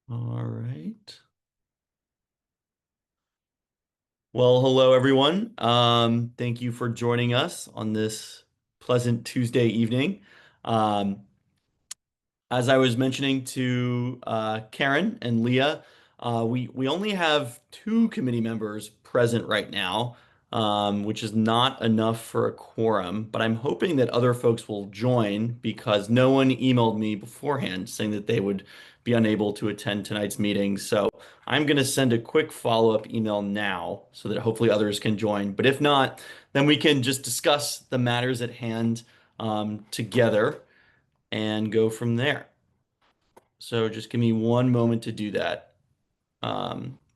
All right. Well, hello everyone. Thank you for joining us on this pleasant Tuesday evening. Um, as I was mentioning to Karen and Leah, we only have two committee members present right now, which is not enough for a quorum. But I'm hoping that other folks will join because no one emailed me beforehand saying that they would be unable to attend tonight's meeting. So I'm going to send a quick follow-up email now so that hopefully others can join. But if not, then we can just discuss the matters at hand together and go from there. So just give me one moment to do that.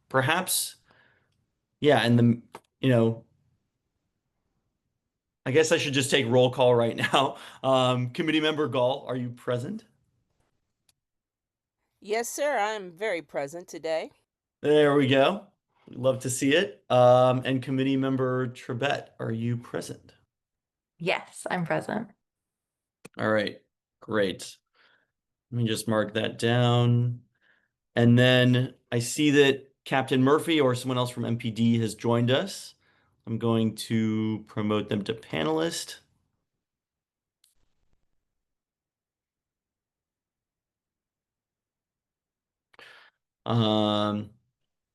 Perhaps, yeah, and you know, I guess I should just take roll call right now. Committee member Gall, are you present? Yes, sir. I'm very present today. There we go. Love to see it. And committee member Trebet, are you present? Yes, I'm present. All right, great. Let me just mark that down. And then I see that Captain Murphy or someone else from MPD has joined us. I'm going to promote them to panelist. Um,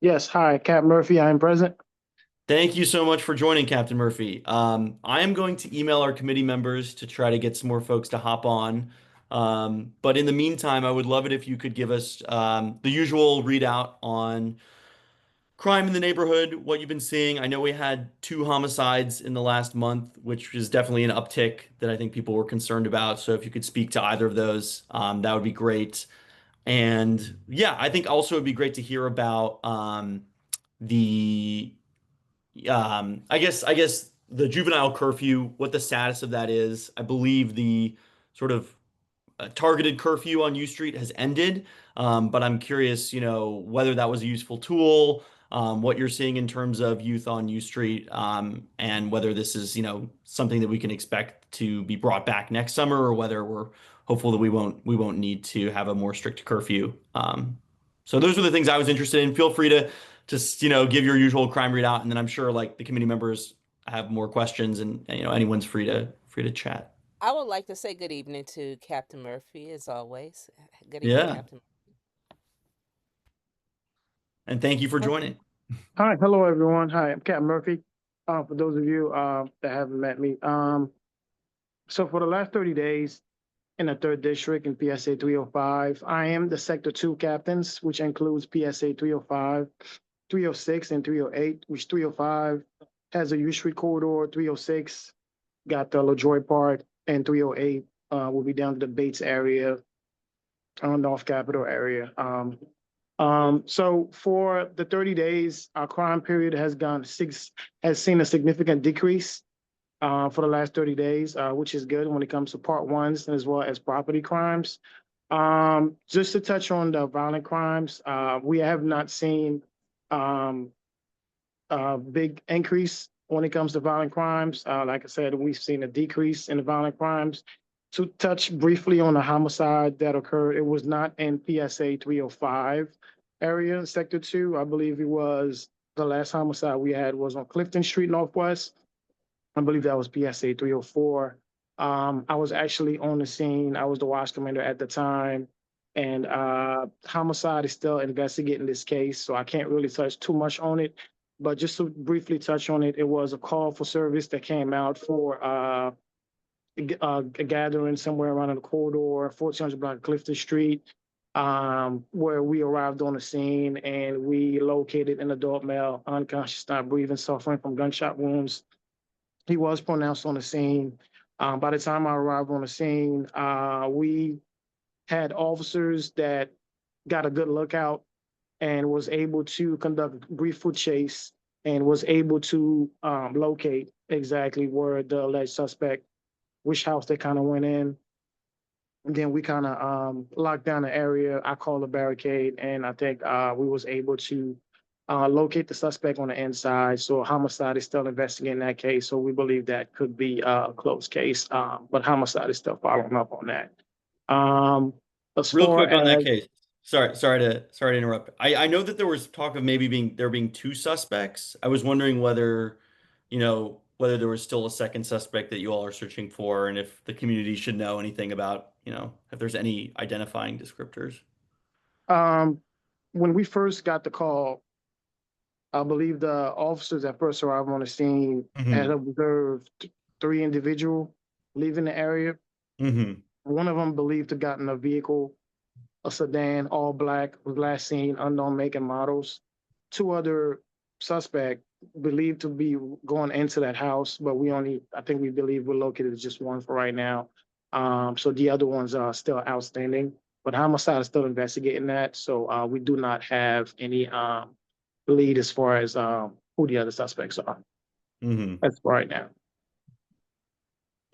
Yes, hi, Cap Murphy. I am present. Thank you so much for joining, Captain Murphy. I am going to email our committee members to try to get some more folks to hop on. But in the meantime, I would love it if you could give us the usual readout on crime in the neighborhood, what you've been seeing. I know we had two homicides in the last month, which is definitely an uptick that I think people were concerned about. So if you could speak to either of those, that would be great. And yeah, I think also it'd be great to hear about the I guess the juvenile curfew, what the status of that is. I believe the sort of targeted curfew on U Street has ended, but I'm curious, whether that was a useful tool, what you're seeing in terms of youth on U Street, and whether this is, something that we can expect to be brought back next summer, or whether we're hopeful that we won't need to have a more strict curfew. So those are the things I was interested in. Feel free to just, give your usual crime readout, and then I'm sure like the committee members have more questions, and anyone's free to chat. I would like to say good evening to Captain Murphy, as always. Good evening, Yeah. Captain. And thank you for joining. Hi, hello everyone. Hi, I'm Cap Murphy. For those of you that haven't met me, so for the last 30 days in the third district in PSA 305, I am the Sector 2 captains, which includes PSA 305, 306, and 308, which 305 has a U Street corridor, 306 got the LaJoy Park, and 308 will be down to the Bates area, North Capitol area. So for the 30 days, our crime period has seen a significant decrease for the last 30 days, which is good when it comes to part ones as well as property crimes. Just to touch on the violent crimes, we have not seen a big increase when it comes to violent crimes. Like I said, we've seen a decrease in the violent crimes. To touch briefly on the homicide that occurred, it was not in PSA 305 area, Sector 2. I believe it was the last homicide we had was on Clifton Street Northwest. I believe that was PSA 304. I was actually on the scene. I was the watch commander at the time. And homicide is still investigating this case, so I can't really touch too much on it. But just to briefly touch on it, it was a call for service that came out for a gathering somewhere around in the corridor, 1400 block of Clifton Street, where we arrived on the scene and we located an adult male, unconscious, not breathing, suffering from gunshot wounds. He was pronounced on the scene. By the time I arrived on the scene, we had officers that got a good lookout and was able to conduct a brief foot chase and was able to locate exactly where the alleged suspect, which house they kind of went in. And then we kind of locked down the area. I called a barricade, and I think we was able to locate the suspect on the inside. So homicide is still investigating that case. So we believe that could be a closed case, but homicide is still following up on that. Um, as Real far quick on that as case. sorry to interrupt. I know that there was talk of maybe there being two suspects. I was wondering whether, whether there was still a second suspect that you all are searching for, and if the community should know anything about, if there's any identifying descriptors. Um, when we first got the call, I believe the officers that first arrived on the scene had Hmm. observed three individuals leaving the area. Hmm. One of them believed to have gotten a vehicle, a sedan, all black, was last seen, unknown make and models. Two other suspect believed to be going into that house, but I think we believe we're located just one for right now. So the other ones are still outstanding, but homicide is still investigating that. So we do not have any lead as far as who the other suspects are. Hmm. That's for right now.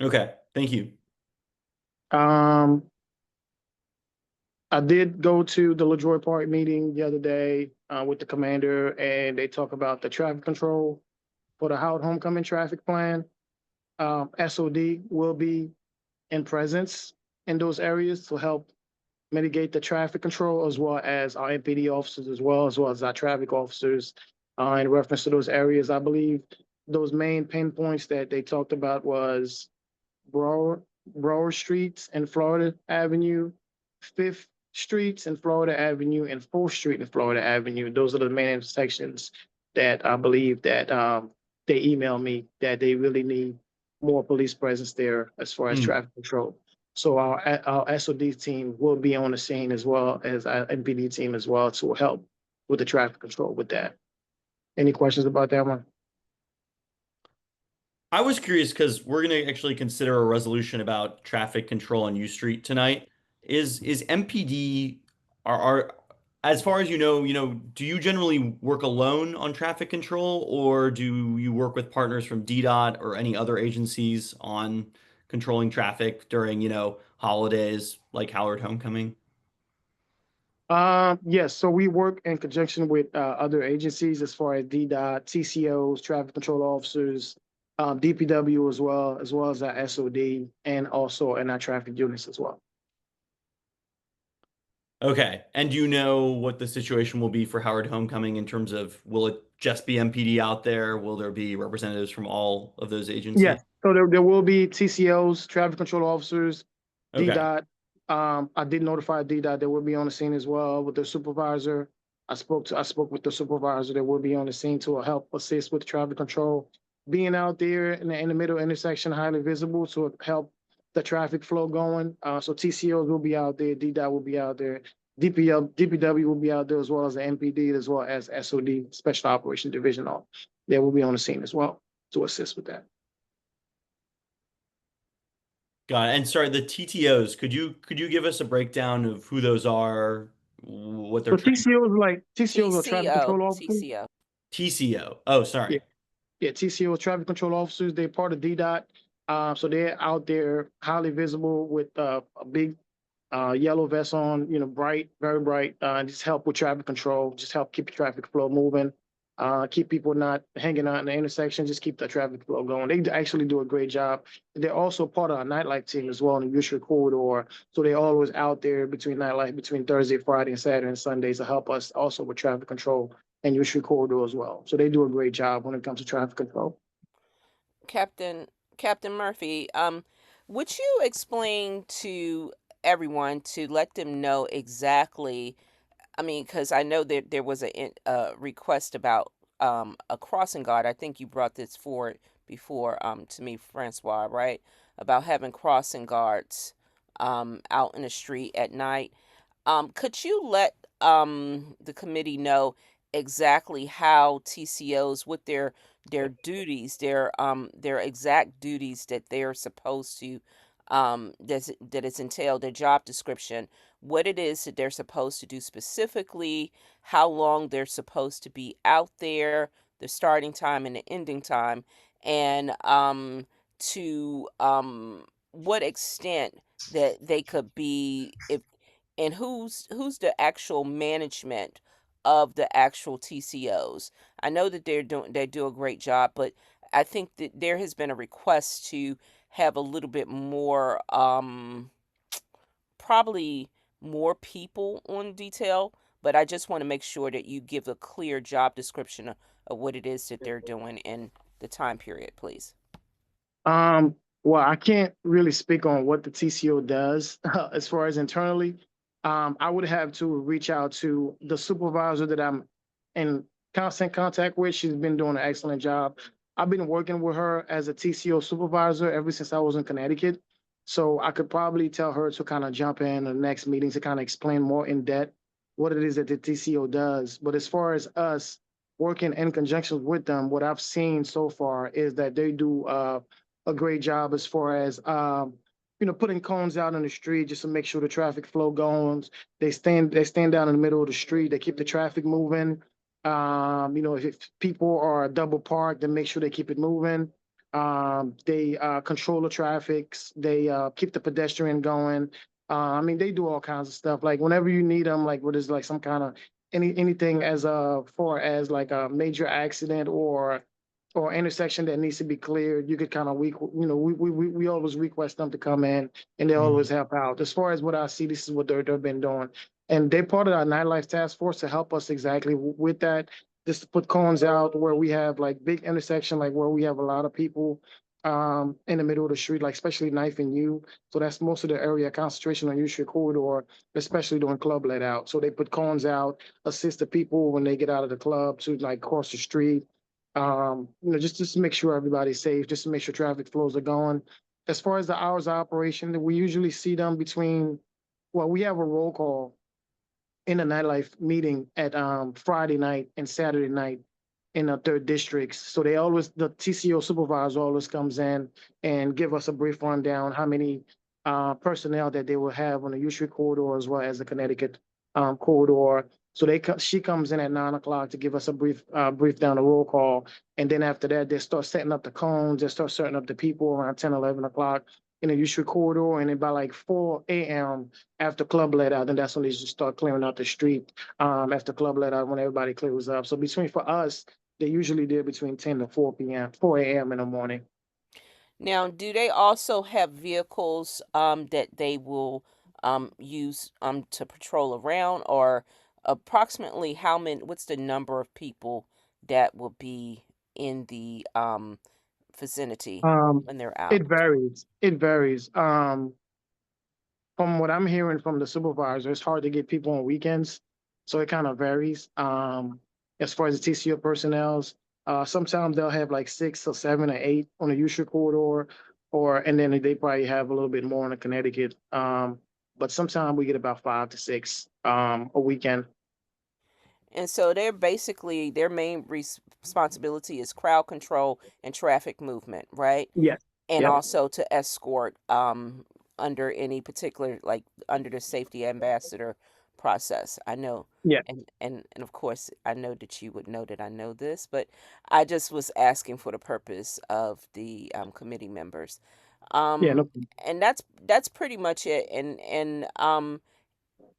Okay, thank you. Um, I did go to the LaJoy Park meeting the other day with the commander, and they talk about the traffic control for the Howard Homecoming traffic plan. SOD will be in presence in those areas to help mitigate the traffic control, as well as our MPD officers, as well as our traffic officers in reference to those areas. I believe those main pinpoints that they talked about was Broad, Broad Streets and Florida Avenue, Fifth Streets and Florida Avenue, and Fourth Street and Florida Avenue. Those are the main intersections that I believe that they emailed me that they really need more police presence there as far as Mm. traffic control. So our SOD team will be on the scene as well as our MPD team as well to help with the traffic control with that. Any questions about that one? I was curious because we're going to actually consider a resolution about traffic control on U Street tonight. Is MPD are as far as do you generally work alone on traffic control, or do you work with partners from DDOT or any other agencies on controlling traffic during, holidays like Howard Homecoming? Yes, so we work in conjunction with other agencies as far as DDOT, TCOs, traffic control officers, DPW as well as our SOD, and also in our traffic units as well. Okay. And do you know what the situation will be for Howard Homecoming in terms of, will it just be MPD out there? Will there be representatives from all of those agencies? Yes, so there will be TCOs, traffic control officers, Okay. DDOT. I did notify DDOT they will be on the scene as well with the supervisor. I spoke with the supervisor that will be on the scene to help assist with traffic control. Being out there in the middle intersection, highly visible to help the traffic flow going. So TCOs will be out there, DDOT will be out there, DPW will be out there as well as the MPD as well as SOD, Special Operation Division. They will be on the scene as well to assist with that. Got it. And sorry, the TTOs, could you give us a breakdown of who those are, what they're So trained? TCOs are traffic control officers. TCO. TCO. Oh, Yeah, sorry. yeah, TCO traffic control officers. They're part of DDOT. So they're out there highly visible with a big yellow vest on, bright, very bright, and just help with traffic control, just help keep the traffic flow moving, keep people not hanging out in the intersection, just keep the traffic flow going. They actually do a great job. They're also part of our nightlife team as well in the Usual corridor. So they're always out there between nightlife, between Thursday, Friday, and Saturday and Sundays to help us also with traffic control and Usual corridor as well. So they do a great job when it comes to traffic control. Captain Captain Murphy, would you explain to everyone to let them know exactly? I mean, because I know that there was a request about a crossing guard. I think you brought this forward before to me, Francois, right? About having crossing guards out in the street at night. Could you let the committee know exactly how TCOs, what their duties, their exact duties that they're supposed to that it's entailed, their job description, what it is that they're supposed to do specifically, how long they're supposed to be out there, the starting time and the ending time, and to what extent that they could be, if and who's the actual management of the actual TCOs. I know that they do a great job, but I think that there has been a request to have a little bit more probably more people on detail, but I just want to make sure that you give a clear job description of what it is that they're doing in the time period, please. Um, well, I can't really speak on what the TCO does as far as internally. I would have to reach out to the supervisor that I'm in constant contact with. She's been doing an excellent job. I've been working with her as a TCO supervisor ever since I was in Connecticut. So I could probably tell her to kind of jump in the next meeting to kind of explain more in depth what it is that the TCO does. But as far as us working in conjunction with them, what I've seen so far is that they do a great job as far as putting cones out on the street just to make sure the traffic flow goes. They stand down in the middle of the street. They keep the traffic moving. If people are double parked, then make sure they keep it moving. They control the traffic. They keep the pedestrian going. They do all kinds of stuff. Like whenever you need them, like what is like some kind of anything as far as like a major accident or intersection that needs to be cleared, you could kind of we always request them to come in and they always Mhm. help out. As far as what I see, this is what they've been doing. And they're part of our nightlife task force to help us exactly with that. Just to put cones out where we have like big intersection, like where we have a lot of people in the middle of the street, like especially Knife and U. So that's most of the area concentration on U Street corridor, especially during club let out. So they put cones out, assist the people when they get out of the club to like cross the street, just to make sure everybody's safe, just to make sure traffic flows are going. As far as the hours of operation, we usually see them between, well, we have a roll call in a nightlife meeting at Friday night and Saturday night in the third districts. So the TCO supervisor always comes in and give us a brief rundown how many personnel that they will have on the U Street corridor as well as the Connecticut corridor. So she comes in at 9 o'clock to give us a brief down the roll call. And then after that, they start setting up the cones, they start setting up the people around 10, 11 o'clock in the U Street corridor. And then by like 4 a.m. after club let out, then that's when they just start clearing out the street after club let out when everybody clears up. So between for us, they usually do between 10 to 4 p.m., 4 a.m. in the morning. Now, do they also have vehicles that they will use to patrol around, or approximately how many? What's the number of people that will be in the vicinity Um, when they're out? it varies. It varies. From what I'm hearing from the supervisor, it's hard to get people on weekends, so it kind of varies. As far as the TCO personnel's, sometimes they'll have like 6 or 7 or 8 on the Usher corridor, and then they probably have a little bit more in the Connecticut. But sometimes we get about 5 to 6 a weekend. And so they're basically their main responsibility is crowd control and traffic movement, right? Yes. And Yep. also to escort under any particular, like under the safety ambassador process. I know, Yeah. and of course I know that you would know that I know this, but I just was asking for the purpose of the committee members. Yeah. um No. and that's pretty much it.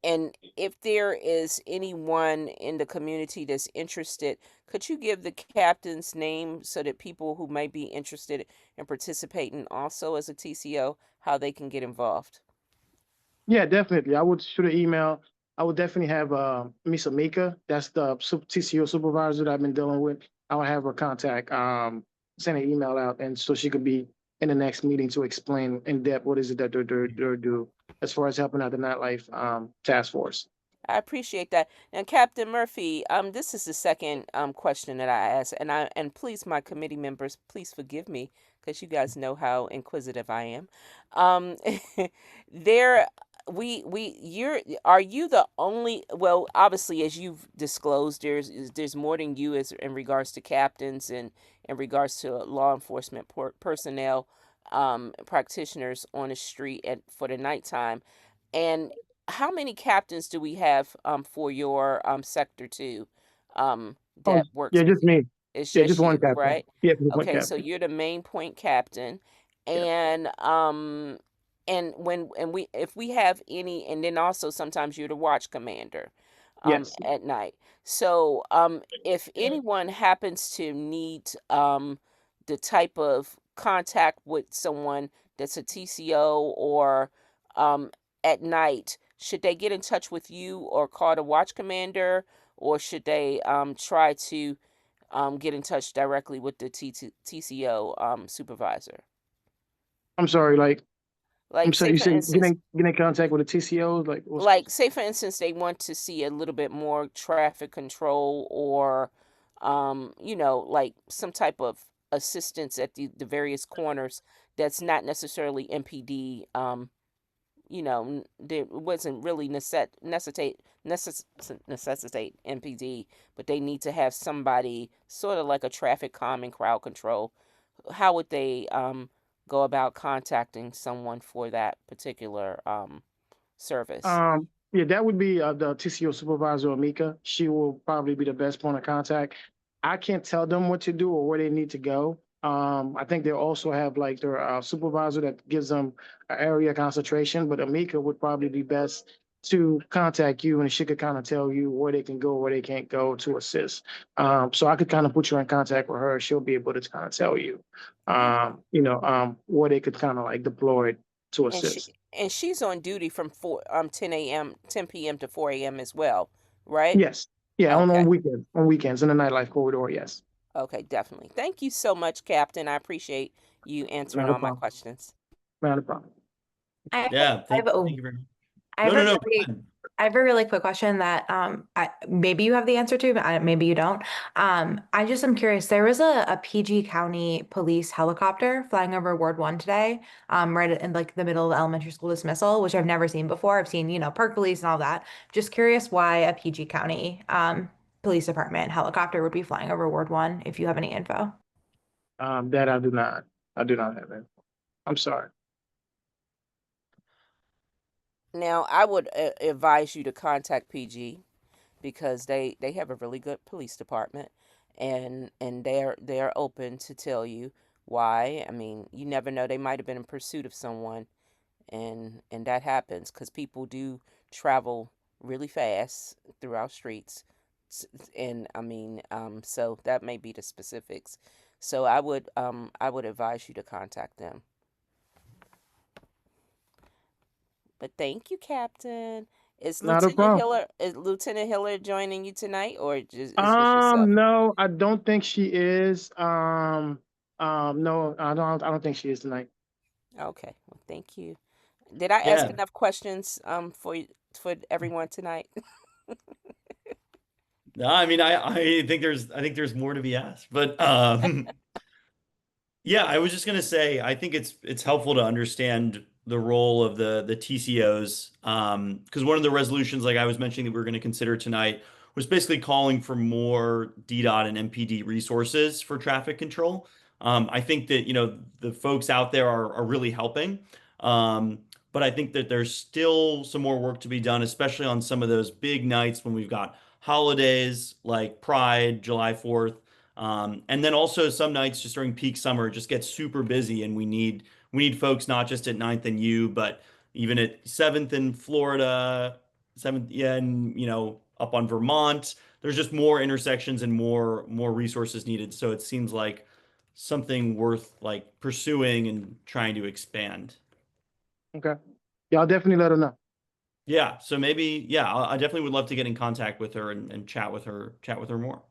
And if there is anyone in the community that's interested, could you give the captain's name so that people who might be interested in participating also as a TCO, how they can get involved? Yeah, definitely. I would shoot an email. I would definitely have Miss Amika. That's the TCO supervisor that I've been dealing with. I would have her contact, send an email out, and so she could be in the next meeting to explain in depth what is it that they're do as far as helping out the nightlife task force. I appreciate that. And Captain Murphy, this is the second question that I asked, and please, my committee members, please forgive me because you guys know how inquisitive I am. Um, there, we you're are you the only? Well, obviously, as you've disclosed, there's more than you as in regards to captains and in regards to law enforcement personnel, practitioners on the street at for the nighttime. And how many captains do we have for your sector two Oh, that works yeah, with just you? me. It's Yeah, just just one you, captain. right? Yeah, just one Okay, so captain. you're the main point captain, Yeah. and when and we if we have any, and then also sometimes you're the watch commander Yes. at night. So if anyone happens to need the type of contact with someone that's a TCO, or um at night, should they get in touch with you or call the watch commander, or should they try to get in touch directly with the TCO supervisor? I'm sorry, like, I'm Like, sorry, say you for said instance, get in contact with the TCOs, like, what's, say for instance, they want to see a little bit more traffic control, or like some type of assistance at the various corners that's not necessarily MPD. There wasn't really necessitate MPD, but they need to have somebody sort of like a traffic calming crowd control. How would they go about contacting someone for that particular service? yeah, that would be the TCO supervisor, Amika. She will probably be the best point of contact. I can't tell them what to do or where they need to go. I think they also have like their supervisor that gives them an area concentration, but Amika would probably be best to contact you and she could kind of tell you where they can go, where they can't go to assist. So I could kind of put you in contact with her. She'll be able to kind of tell you, Okay. where they could kind of like deploy to And she assist. and she's on duty from 10 p.m. to 4 a.m. as well, right? Yes. Yeah, on Okay. weekends in the nightlife corridor, yes. Okay, definitely. Thank you so much, Captain. I appreciate you answering Not a all my problem. questions. Not a problem. I have, Yeah, I have, thank you very much. I No, have no, a no. Go really, ahead. I have a really quick question that maybe you have the answer to, but maybe you don't. I just am curious. There was a PG County police helicopter flying over Ward 1 today, right in like the middle of the elementary school dismissal, which I've never seen before. I've seen, park police and all that. Just curious why a PG County police department helicopter would be flying over Ward 1, if you have any info. That I do not. I do not have it. I'm sorry. Now, I would advise you to contact PG, because they have a really good police department, and they're open to tell you why. I mean, you never know, they might have been in pursuit of someone, and that happens because people do travel really fast through our streets. And I mean, so that may be the specifics. So I would advise you to contact them. But thank you, Captain. Is Not a Lieutenant problem. Hiller is Lieutenant Hiller joining you tonight, or is just yourself? No, I don't think she is. No, I don't think she is tonight. Okay. Well, thank you. Did I ask Yeah. enough questions for everyone tonight? No, I mean, I think there's more to be asked, but yeah, I was just gonna say, I think it's helpful to understand the role of the TCOs, because one of the resolutions, like I was mentioning, that we are going to consider tonight was basically calling for more DDOT and MPD resources for traffic control. I think that the folks out there are really helping, um, but I think that there's still some more work to be done, especially on some of those big nights when we've got holidays like Pride, July 4th. And then also some nights just during peak summer, it just gets super busy, and we need folks not just at Ninth and U, but even at Seventh in Florida, Seventh, yeah, and up on Vermont. There's just more intersections and more resources needed. So it seems like something worth like pursuing and trying to expand. Okay. Yeah, I'll definitely let her know. Yeah, so maybe, yeah, I definitely would love to get in contact with her and chat with her more.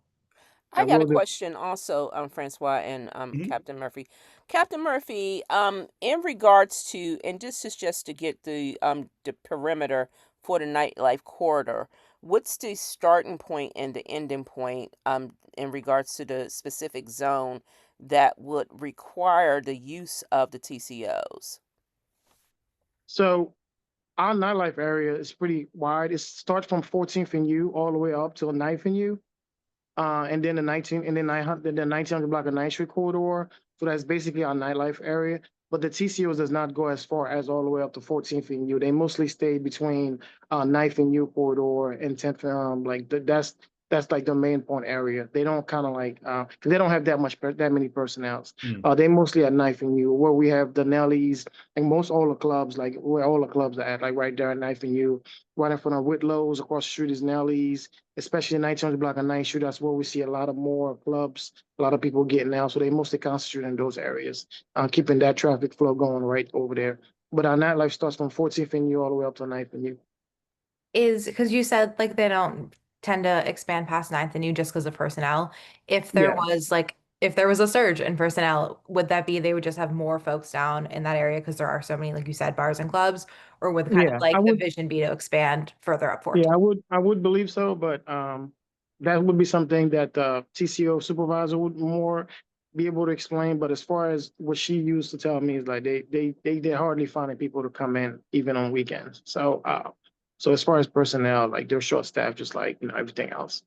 I I got a will do. question also, Francois and Mhm. Captain Murphy. Captain Murphy, in regards to, and this is just to get the perimeter for the nightlife corridor. What's the starting point and the ending point in regards to the specific zone that would require the use of the TCOs? So our nightlife area is pretty wide. It starts from 14th and U all the way up till 9th and U. And then the 19 and then 900 the 1900 block of 9th Street corridor. So that's basically our nightlife area. But the TCOs does not go as far as all the way up to 14th and U. They mostly stay between 9th and U corridor and 10th. That's like the main point area. They don't kind of like 'cause they don't have that many personnels. Mm. They mostly at 9th and U, where we have the Nellies and most all the clubs, like where all the clubs are at, like right there at 9th and U, right in front of Whitlow's. Across the street is Nellies, especially in 1900 block of 9th Street. That's where we see a lot of more clubs, a lot of people getting out. So they mostly concentrate in those areas, keeping that traffic flow going right over there. but our nightlife starts from 14th and U all the way up to Ninth and U. Is because you said like they don't tend to expand past ninth and you just because of personnel. If there Yeah, was like if there was a surge in personnel, would that be they would just have more folks down in that area because there are so many, like you said, bars and clubs, or would kind of yeah, I like the would. vision be to expand further up Yeah, 14? I would believe so, but that would be something that the TCO supervisor would more be able to explain. But as far as what she used to tell me is like they're hardly finding people to come in even on weekends. So as far as personnel, like they're short staffed, just like everything else.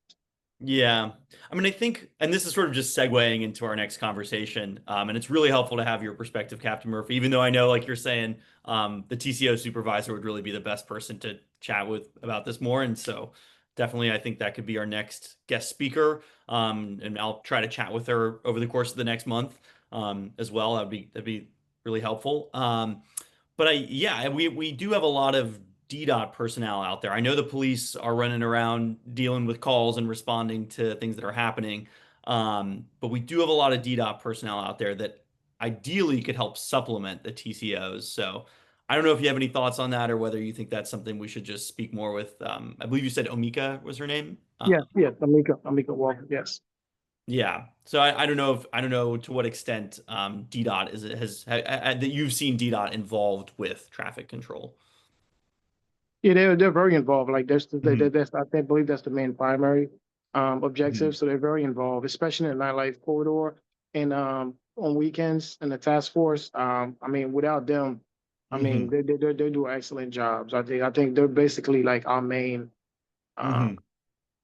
Yeah. I mean, I think, and this is sort of just segueing into our next conversation, and it's really helpful to have your perspective, Captain Murphy, even though I know, like you're saying, the TCO supervisor would really be the best person to chat with about this more. And so definitely, I think that could be our next guest speaker. And I'll try to chat with her over the course of the next month, as well. That'd be really helpful. Yeah, we do have a lot of DDOT personnel out there. I know the police are running around dealing with calls and responding to things that are happening. But we do have a lot of DDOT personnel out there that ideally could help supplement the TCOs. So I don't know if you have any thoughts on that or whether you think that's something we should just speak more with. I believe you said Omika was her name. Yes, yes, Amika Walker, yes. Yeah. So I don't know to what extent DDOT is it has that you've seen DDOT involved with traffic control. Yeah, they're very involved. Like Hmm. that's I think believe that's the main primary Hmm. objective. So they're very involved, especially in the nightlife corridor and on weekends and the task force. I mean, without them, I mean Hmm. they do excellent jobs. I think they're basically like our main uh, Hmm.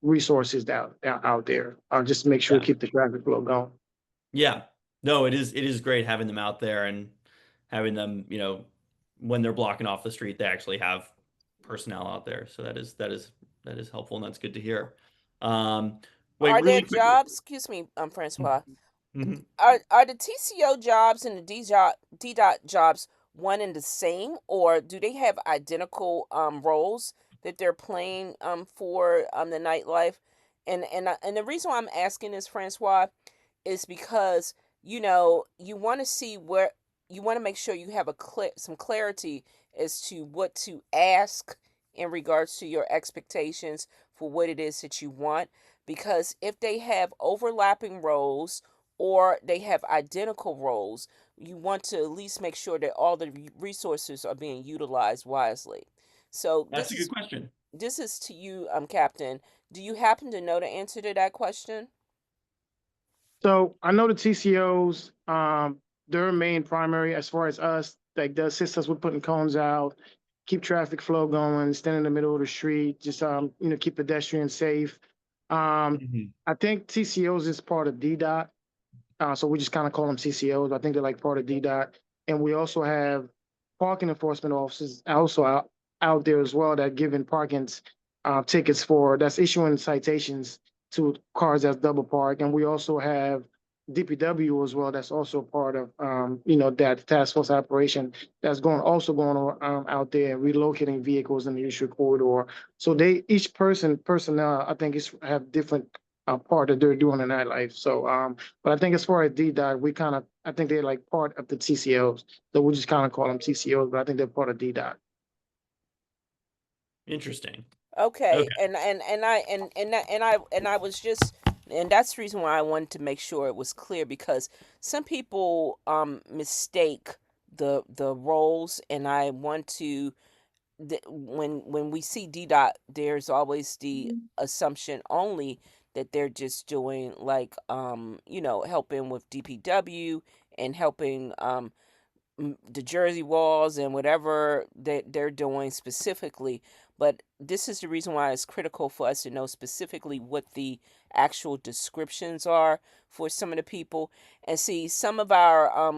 resources out there. Just to make sure to Yeah. keep the traffic flow going. Yeah. No, it is great having them out there and having them, when they're blocking off the street, they actually have personnel out there. So that is helpful and that's good to hear. Um, Wait, Are there really quick. jobs? Excuse me, Francois. Mhm. Are the TCO jobs and the DDOT jobs one and the same, or do they have identical roles that they're playing for the nightlife? And the reason why I'm asking this, Francois, is because you want to see where you want to make sure you have some clarity as to what to ask in regards to your expectations for what it is that you want, because if they have overlapping roles or they have identical roles, you want to at least make sure that all the resources are being utilized wisely. So That's a good question. this is to you, Captain. Do you happen to know the answer to that question? So I know the TCOs, their main primary as far as us, like they assist us with putting cones out, keep traffic flow going, stand in the middle of the street, just keep pedestrians safe. Hmm. I think TCOs is part of DDOT. So we just kind of call them TCOs. I think they're like part of DDOT. And we also have parking enforcement officers also out there as well that are giving parking tickets that's issuing citations to cars that's double parked. And we also have DPW as well. That's also part of that task force operation that's going on out there relocating vehicles in the issue corridor. So each personnel I think is have different part that they're doing in nightlife. So but I think as far as DDOT, I think they're like part of the TCOs. So we just kind of call them TCOs, but I think they're part of DDOT. Interesting. Okay, Okay. and I was just, and that's the reason why I wanted to make sure it was clear, because some people mistake the roles, and I want to, when we see DDOT, there's always the assumption only that they're just doing like helping with DPW and helping the Jersey walls and whatever that they're doing specifically. But this is the reason why it's critical for us to know specifically what the actual descriptions are for some of the people. And see, some of our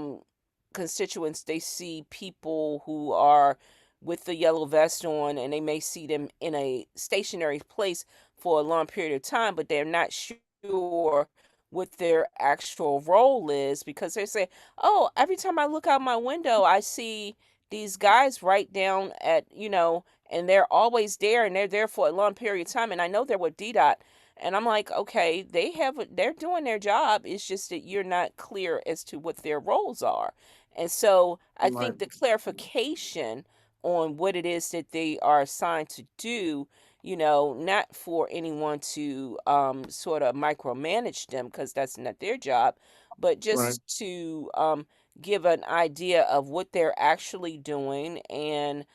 constituents, they see people who are with the yellow vest on, and they may see them in a stationary place for a long period of time, but they're not sure what their actual role is, because they say, oh, every time I look out my window, I see these guys right down at, and they're always there, and they're there for a long period of time. And I know they're with DDOT. And I'm like, okay, they're doing their job. It's just that you're not clear as to what their roles are. And so I Right. think the clarification on what it is that they are assigned to do, not for anyone to sort of micromanage them because that's not their job, but Right. just to give an idea of what they're actually doing. And,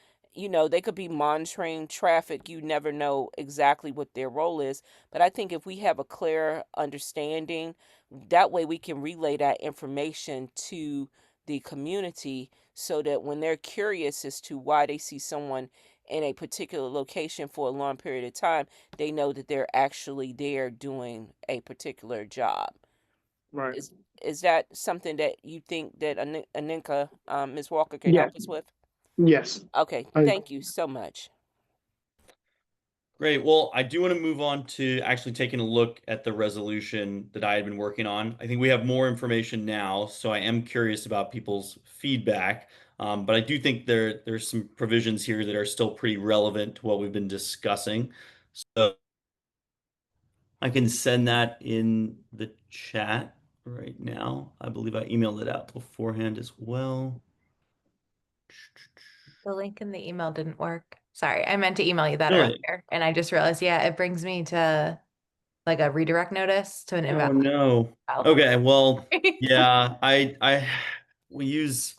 they could be monitoring traffic. You never know exactly what their role is. But I think if we have a clear understanding, that way we can relay that information to the community so that when they're curious as to why they see someone in a particular location for a long period of time, they know that they're actually there doing a particular job. Right. Is is that something that you think that Aninka, Ms. Walker, can Yeah. help us with? Yes. Okay, I, thank you so much. Great. Well, I do want to move on to actually taking a look at the resolution that I had been working on. I think we have more information now, so I am curious about people's feedback. But I do think there's some provisions here that are still pretty relevant to what we've been discussing. So I can send that in the chat right now. I believe I emailed it out beforehand as well. The link in the email didn't work. Sorry, I meant to email you that Really? earlier, and I just realized, yeah, it brings me to like a redirect notice to an Oh invalid no. file. Okay, well, yeah, I we use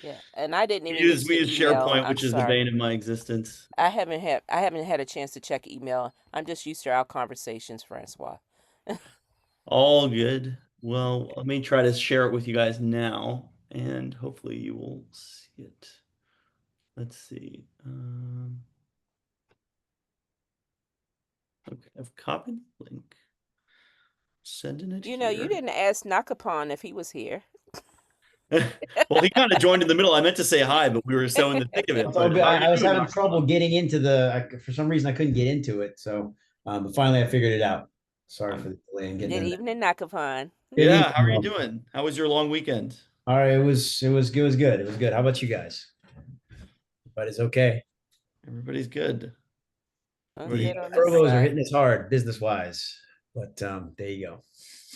Yeah, and I didn't we even get use we your use email. SharePoint, I'm which is the sorry. bane of my existence. I haven't had a chance to check email. I'm just used to our conversations, Francois. All good. Well, let me try to share it with you guys now, and hopefully you will see it. Let's see. Okay, I've copied the link. Sending it You here. didn't ask Nakapon if he was here. Well, he kind of joined in the middle. I meant to say hi, but we were so in the thick of it. It's all But good. how are you I was doing, having Dr. trouble Khan? getting into for some reason I couldn't get into it. So, but finally I figured it out. Sorry for the delay in getting Good in there. evening, Nakapon. Good Yeah, how are you evening. doing? How was your long weekend? All right, it was good. It was good. How about you guys? But it's okay. Everybody's good. I'm The Everybody's good on this furloughs are side. hitting us hard business wise, but there you go.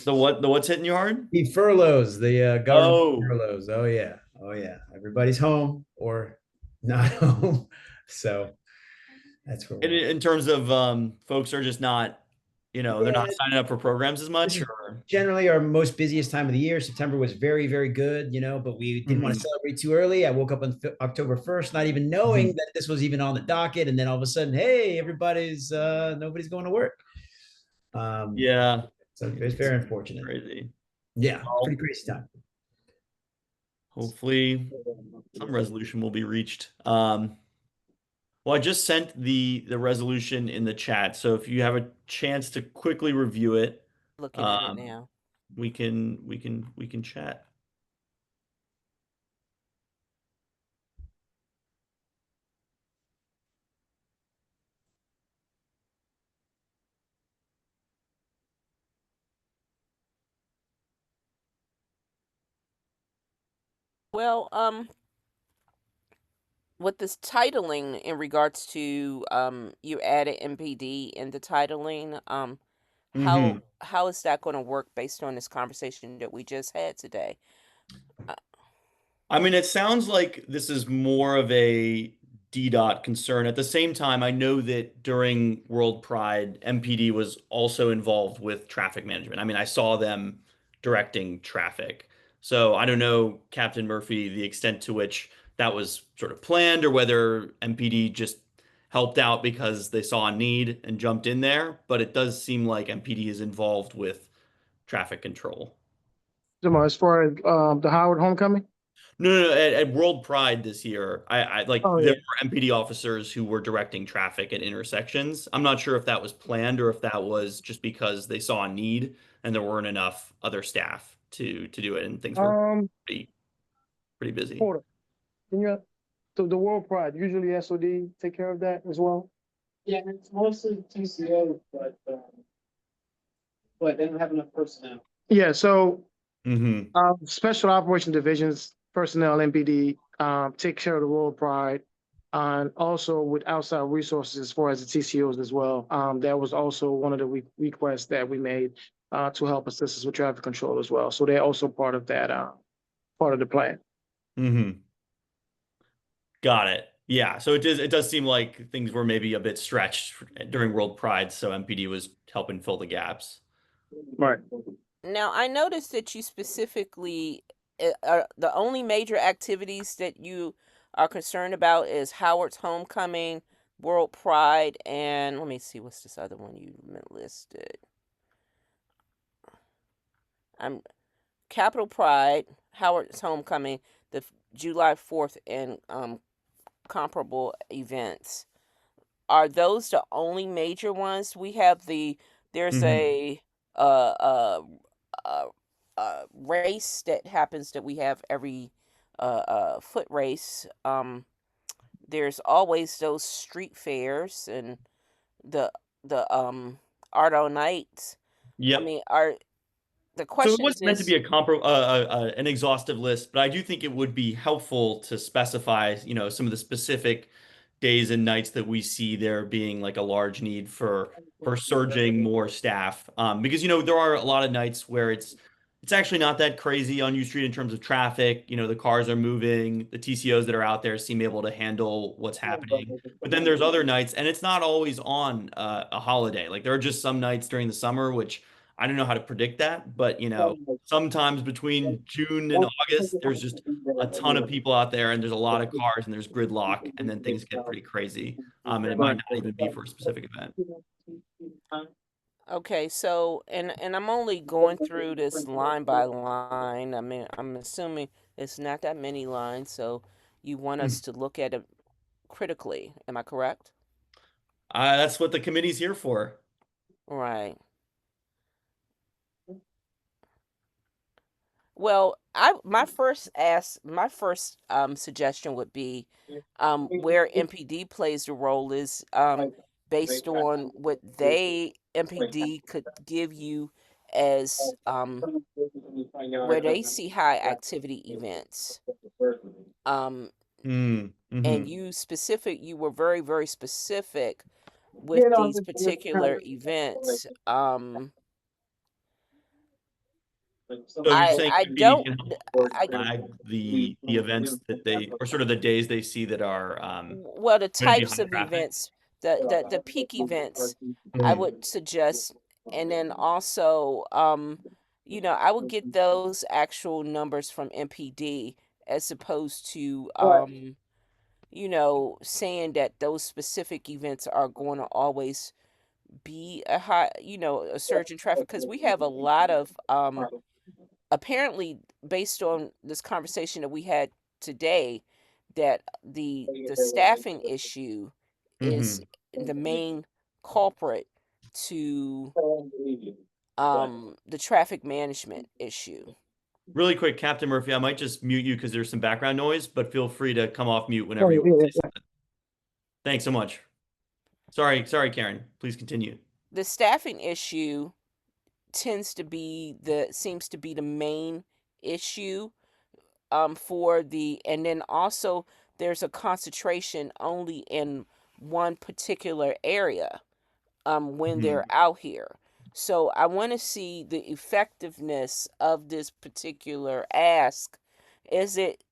The what? The what's hitting you hard? The furloughs, the government Oh, furloughs. Oh yeah, oh yeah. Everybody's home or not home, so that's where we're at. in terms of folks are just not, they're not Yeah, signing up for programs as this much, is or generally our most busiest time of the year. September was very, very good, but we didn't want to Mhm. celebrate too early. I woke up on October 1st, not even knowing Mhm. that this was even on the docket. And then all of a sudden, hey, nobody's going to work. Um, Yeah, so it's it's very unfortunate. crazy. Yeah, pretty Well, crazy time. hopefully some resolution will be reached. Well, I just sent the resolution in the chat, so if you have a chance to quickly review it, Looking at it um, now. we can chat. Well, with this titling in regards to you added MPD in the titling, Hmm. how is that going to work based on this conversation that we just had today? Uh, I mean, it sounds like this is more of a DDOT concern. At the same time, I know that during World Pride, MPD was also involved with traffic management. I mean, I saw them directing traffic. So I don't know, Captain Murphy, the extent to which that was sort of planned or whether MPD just helped out because they saw a need and jumped in there. But it does seem like MPD is involved with traffic control. As far as the Howard homecoming. No. At World Pride this year, I like Oh there yeah. were MPD officers who were directing traffic at intersections. I'm not sure if that was planned or if that was just because they saw a need and there weren't enough other staff to do it, and things were Um. pretty pretty busy. Hold on. Can you? The World Pride usually SOD take care of that as well. Yeah, it's mostly TCO, but they don't have enough personnel. Yeah. So Hmm. special operation divisions personnel MPD take care of the World Pride, and also with outside resources as far as the TCOs as well. That was also one of the requests that we made to help assist us with traffic control as well. So they're also part of that part of the plan. Hmm. Got it. Yeah. So it does seem like things were maybe a bit stretched during World Pride, so MPD was helping fill the gaps. Right. Now, I noticed that you specifically, the only major activities that you are concerned about is Howard's Homecoming, World Pride, and let me see, what's this other one you listed? I'm Capitol Pride, Howard's Homecoming, the July 4th, and comparable events. Are those the only major ones? There's Hmm. uh uh uh, race that happens that we have every foot race. There's always those street fairs and the art all nights. I Yep. mean, are the So it question wasn't meant to is be an exhaustive list, but I do think it would be helpful to specify, some of the specific days and nights that we see there being like a large need for surging more staff. Because there are a lot of nights where it's actually not that crazy on U Street in terms of traffic. The cars are moving, the TCOs that are out there seem able to handle what's happening. But then there's other nights, and it's not always on a holiday. Like there are just some nights during the summer, which I don't know how to predict that, but sometimes between June and August, there's just a ton of people out there, and there's a lot of cars, and there's gridlock, and then things get pretty crazy. And it might Right. not even be for a specific event. okay. So, and I'm only going through this line by line. I mean, I'm assuming it's not that many lines, so you want us to look at it critically. Am I correct? That's what the committee's here for. Right. Well, I my first suggestion would be where MPD plays the role is based on what they MPD could give you as where they see high activity events. Um Mm, and hmm. you were very, very specific with these particular events. So you're saying I MPD don't can help I flag the events that or sort of the days they see that are well, the going to be types high of traffic? events, the peak events, I Mhm. would suggest, and then also, I would get those actual numbers from MPD as opposed to, saying that those specific events are going to always be a surge in traffic because we have a lot of apparently based on this conversation that we had today that the staffing issue is Hmm. the main culprit to the traffic management issue. Really quick, Captain Murphy, I might just mute you because there's some background noise, but feel free to come off mute whenever you want to say something. Thanks so much. Sorry, Karen. Please continue. The staffing issue seems to be the main issue for the and then also there's a concentration only in one particular area when they're Hmm. out here. So I want to see the effectiveness of this particular ask. Is it,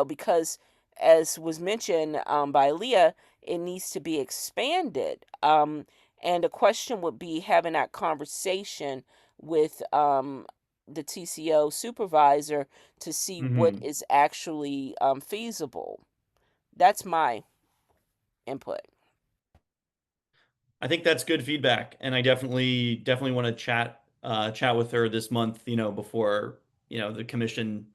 because as was mentioned by Leah, it needs to be expanded. And the question would be having that conversation with the TCO supervisor to see what Hmm. is actually feasible. That's my input. I think that's good feedback, and I definitely want to chat with her this month, before, the commission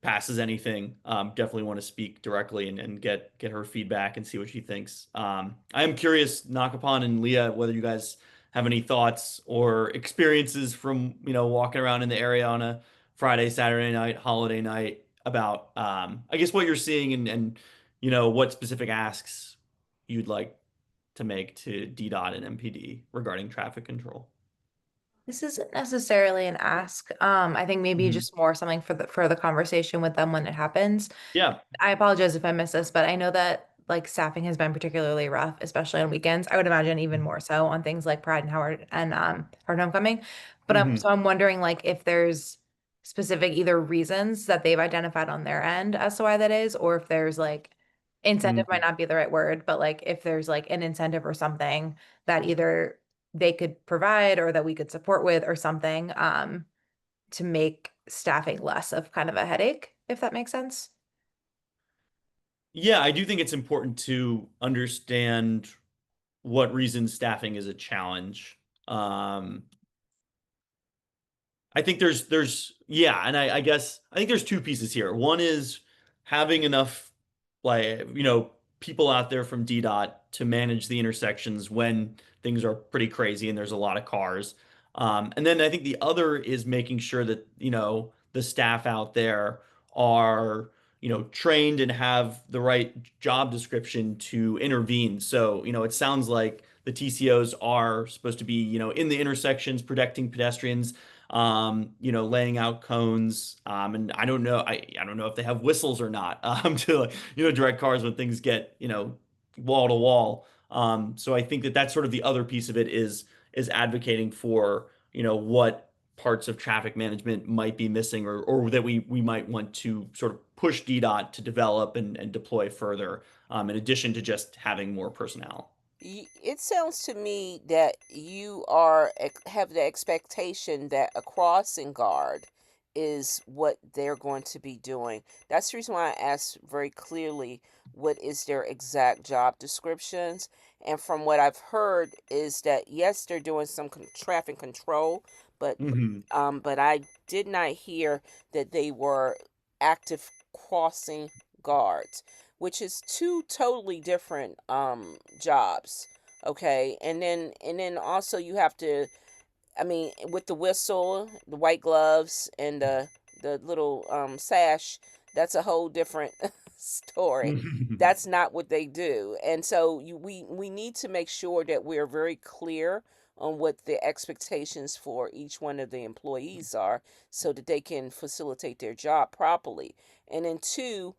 passes anything. Definitely want to speak directly and get her feedback and see what she thinks. I am curious, Nakapon and Leah, whether you guys have any thoughts or experiences from, walking around in the area on a Friday, Saturday night, holiday night about, I guess what you're seeing and what specific asks you'd like to make to DDOT and MPD regarding traffic control. This isn't necessarily an ask. I think maybe Mhm. just more something for the conversation with them when it happens. Yeah. I apologize if I missed this, but I know that like staffing has been particularly rough, especially on weekends. I would imagine even more so on things like Pride and Howard and Howard Homecoming. But Hmm. so I'm wondering like if there's specific either reasons that they've identified on their end as to why that is, or if there's like incentive might Mhm. not be the right word, but like if there's like an incentive or something that either they could provide or that we could support with or something to make staffing less of kind of a headache, if that makes sense. Yeah, I do think it's important to understand what reasons staffing is a challenge. Um, I think there's yeah, and I guess I think there's two pieces here. One is having enough like people out there from DDOT to manage the intersections when things are pretty crazy and there's a lot of cars. And then I think the other is making sure that the staff out there are trained and have the right job description to intervene. So it sounds like the TCOs are supposed to be in the intersections protecting pedestrians, laying out cones. And I don't know if they have whistles or not, to like, direct cars when things get, wall to wall. So I think that that's sort of the other piece of it is advocating for, what parts of traffic management might be missing or that we might want to sort of push DDOT to develop and deploy further, in addition to just having more personnel. It sounds to me that you are have the expectation that a crossing guard is what they're going to be doing. That's the reason why I asked very clearly what is their exact job descriptions. And from what I've heard is that yes, they're doing some traffic control, but Hmm. but I did not hear that they were active crossing guards, which is two totally different jobs. Okay, and then also you have to, I mean, with the whistle, the white gloves, and the little sash, that's a whole different story. That's not what they do, and so we need to make sure that we're very clear on what the expectations for each one of the employees are, so that they can facilitate their job properly. And then two,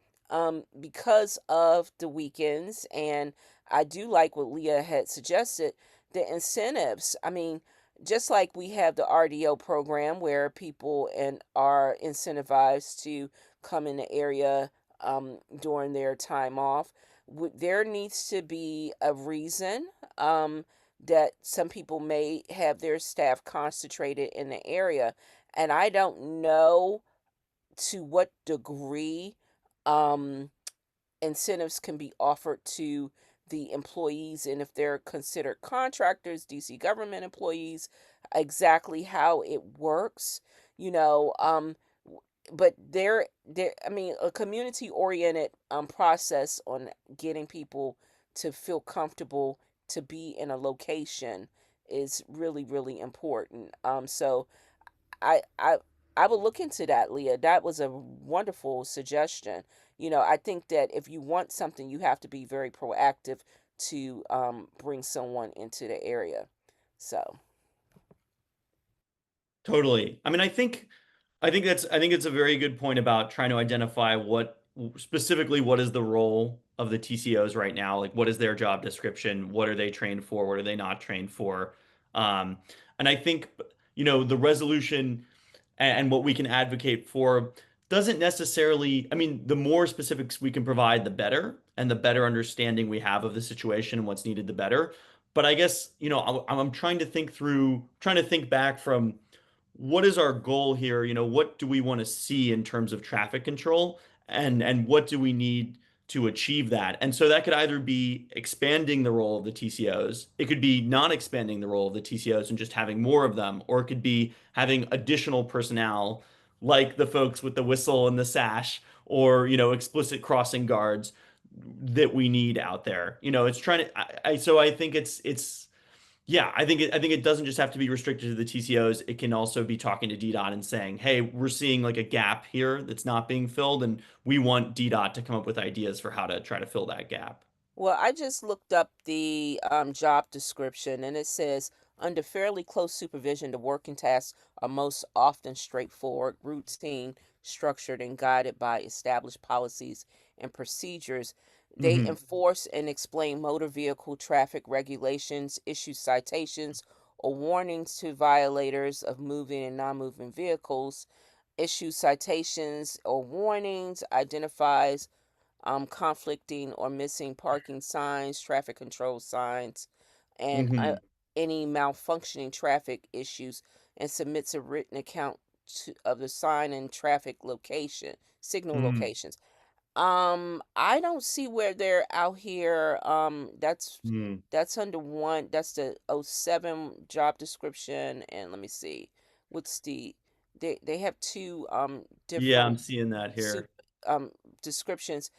because of the weekends, and I do like what Leah had suggested, the incentives. I mean, just like we have the RDO program where people and are incentivized to come in the area during their time off, there needs to be a reason that some people may have their staff concentrated in the area. And I don't know to what degree um, incentives can be offered to the employees and if they're considered contractors, DC government employees, exactly how it works, you know. But there, I mean, a community oriented process on getting people to feel comfortable to be in a location is really, really important. So I I I would look into that, Leah. That was a wonderful suggestion. I think that if you want something, you have to be very proactive to bring someone into the area. So, Totally. I mean, I think it's a very good point about trying to identify what specifically what is the role of the TCOs right now? Like what is their job description? What are they trained for? What are they not trained for? Um, and I think, the resolution and what we can advocate for doesn't necessarily, I mean, the more specifics we can provide, the better, and the better understanding we have of the situation and what's needed, the better. But I guess, I'm trying to trying to think back from what is our goal here? What do we want to see in terms of traffic control and what do we need to achieve that? And so that could either be expanding the role of the TCOs, it could be not expanding the role of the TCOs and just having more of them, or it could be having additional personnel like the folks with the whistle and the sash or, explicit crossing guards that we need out there. It's trying to so I think it's yeah, I think it doesn't just have to be restricted to the TCOs. It can also be talking to DDOT and saying, "Hey, we're seeing like a gap here that's not being filled, and we want DDOT to come up with ideas for how to try to fill that gap." well, I just looked up the job description and it says under fairly close supervision, the working tasks are most often straightforward, routine, structured, and guided by established policies and procedures. They Hmm. enforce and explain motor vehicle traffic regulations, issue citations or warnings to violators of moving and non moving vehicles, issues citations or warnings, identifies conflicting or missing parking signs, traffic control signs, and Hmm. any malfunctioning traffic issues, and submits a written account of the sign and traffic location, signal Mm. locations. I don't see where they're out here. Mm. That's under one. That's the '07 job description, and let me see, what's they have two Yeah, I'm different seeing that soup here. descriptions,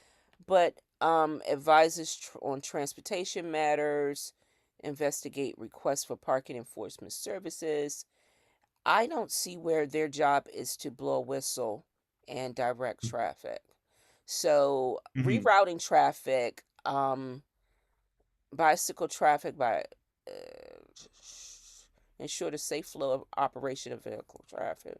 but advises on transportation matters, investigate requests for parking enforcement services. I don't see where their job is to blow a whistle and direct traffic. So Hmm. rerouting traffic, bicycle traffic by ensure the safe flow of operation of vehicle traffic.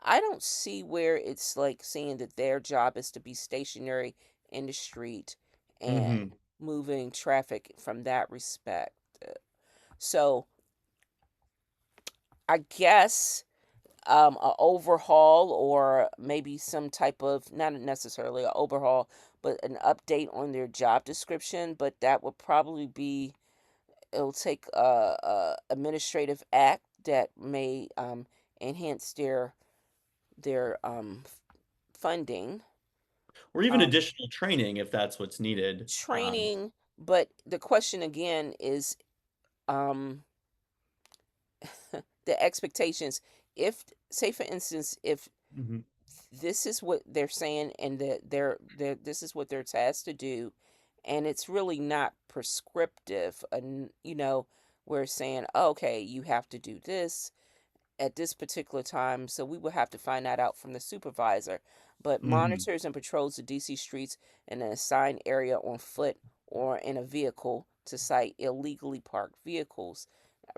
I don't see where it's like saying that their job is to be stationary in the street and Hmm. moving traffic from that respect. So I guess a overhaul or maybe some type of, not necessarily an overhaul, but an update on their job description. But that would probably be, it'll take a administrative act that may enhance their funding, Or even um, additional training if that's what's needed. training. But the question again is, um, the expectations. If, say, for instance, if Hmm. this is what they're saying and that this is what they're tasked to do, and it's really not prescriptive, and we're saying, oh, okay, you have to do this at this particular time. So we will have to find that out from the supervisor. But Hmm. monitors and patrols the DC streets in an assigned area on foot or in a vehicle to cite illegally parked vehicles.